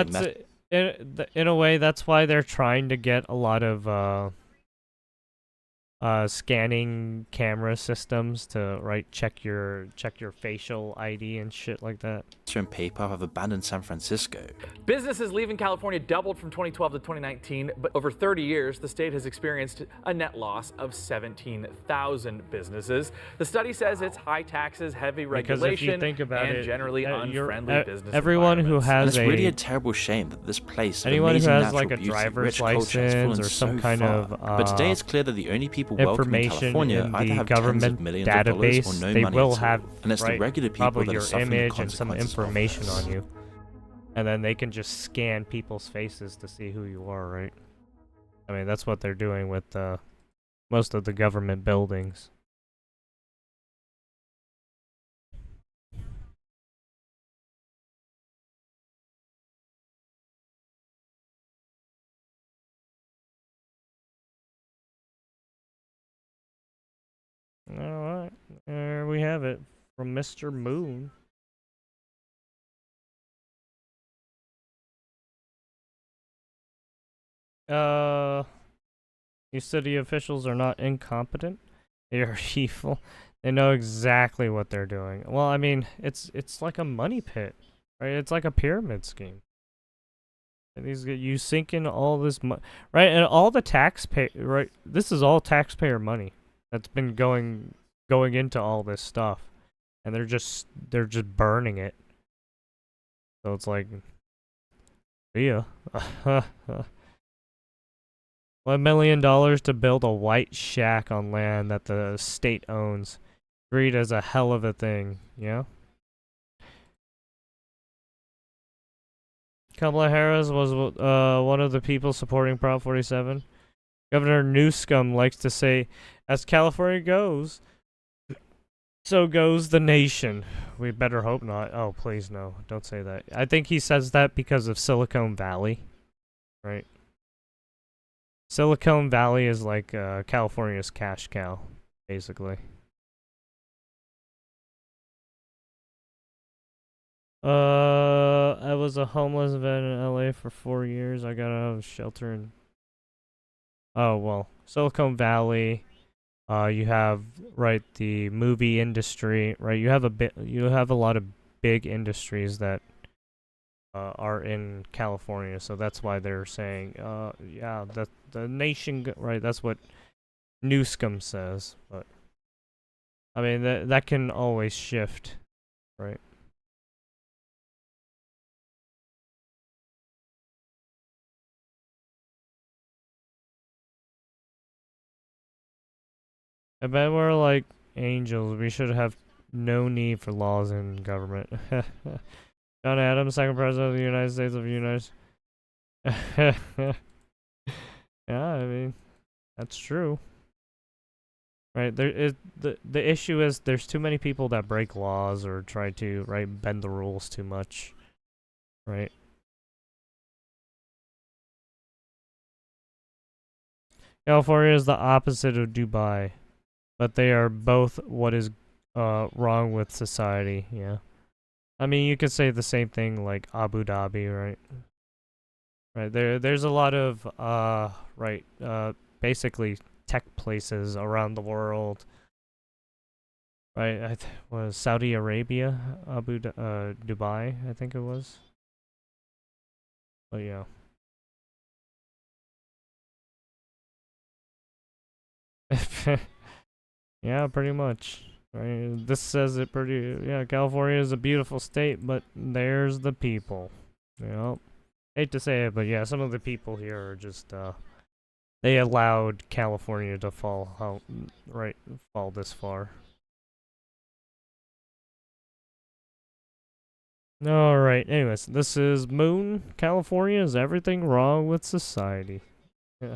in a way, that's why they're trying to get a lot of scanning camera systems to check your facial ID and shit like that. And PayPal have abandoned San Francisco. Businesses leaving California doubled from 2012 to 2019, but over 30 years, the state has experienced a net loss of 17,000 businesses. The study says it's high taxes, heavy regulation, and generally unfriendly business everyone who has it's really a terrible shame that this place, anyone who has a driver's license or some kind of but today it's clear that the only people information in the government database, they will have and it's the regular people probably that your image and some information on you, and then they can just scan people's faces to see who you are, right? I mean, that's what they're doing with most of the government buildings. have it from Mr. Moon. You city officials are not incompetent. They are evil. They know exactly what they're doing. Well, I mean, it's like a money pit, right? It's like a pyramid scheme. And you sink in all this money, right? And all the taxpayer, right? This is all taxpayer money that's been going into all this stuff, and they're just burning it. So it's like, yeah. $1 million to build a white shack on land that the state owns. Greed is a hell of a thing, yeah? Kamala Harris was one of the people supporting Prop 47. Governor Newsom likes to say, as California goes, so goes the nation. We better hope not. Oh, please no. Don't say that. I think he says that because of Silicon Valley, right? Silicon Valley is like California's cash cow, basically. I was a homeless vet in LA for 4 years. I got out of shelter and... Oh, well, Silicon Valley, you have, right, the movie industry, right? You have a lot of big industries that are in California, so that's why they're saying, yeah, that the nation, right? That's what Newsom says, but I mean that can always shift, right? I bet we're like angels. We should have no need for laws in government. John Adams, second president of the United States of the United. Yeah, I mean, that's true. Right, the issue is there's too many people that break laws or try to, right, bend the rules too much. Right. California is the opposite of Dubai, but they are both what is wrong with society, yeah. I mean, you could say the same thing like Abu Dhabi, right? Right, there's a lot of basically tech places around the world. Right, was Saudi Arabia, Dubai, I think it was. But yeah. Yeah, pretty much. Right, this says it pretty. Yeah, California is a beautiful state, but there's the people. Yep. Hate to say it, but yeah, some of the people here are just they allowed California to fall this far. Alright, anyways, this is Moon. California is everything wrong with society. Yeah.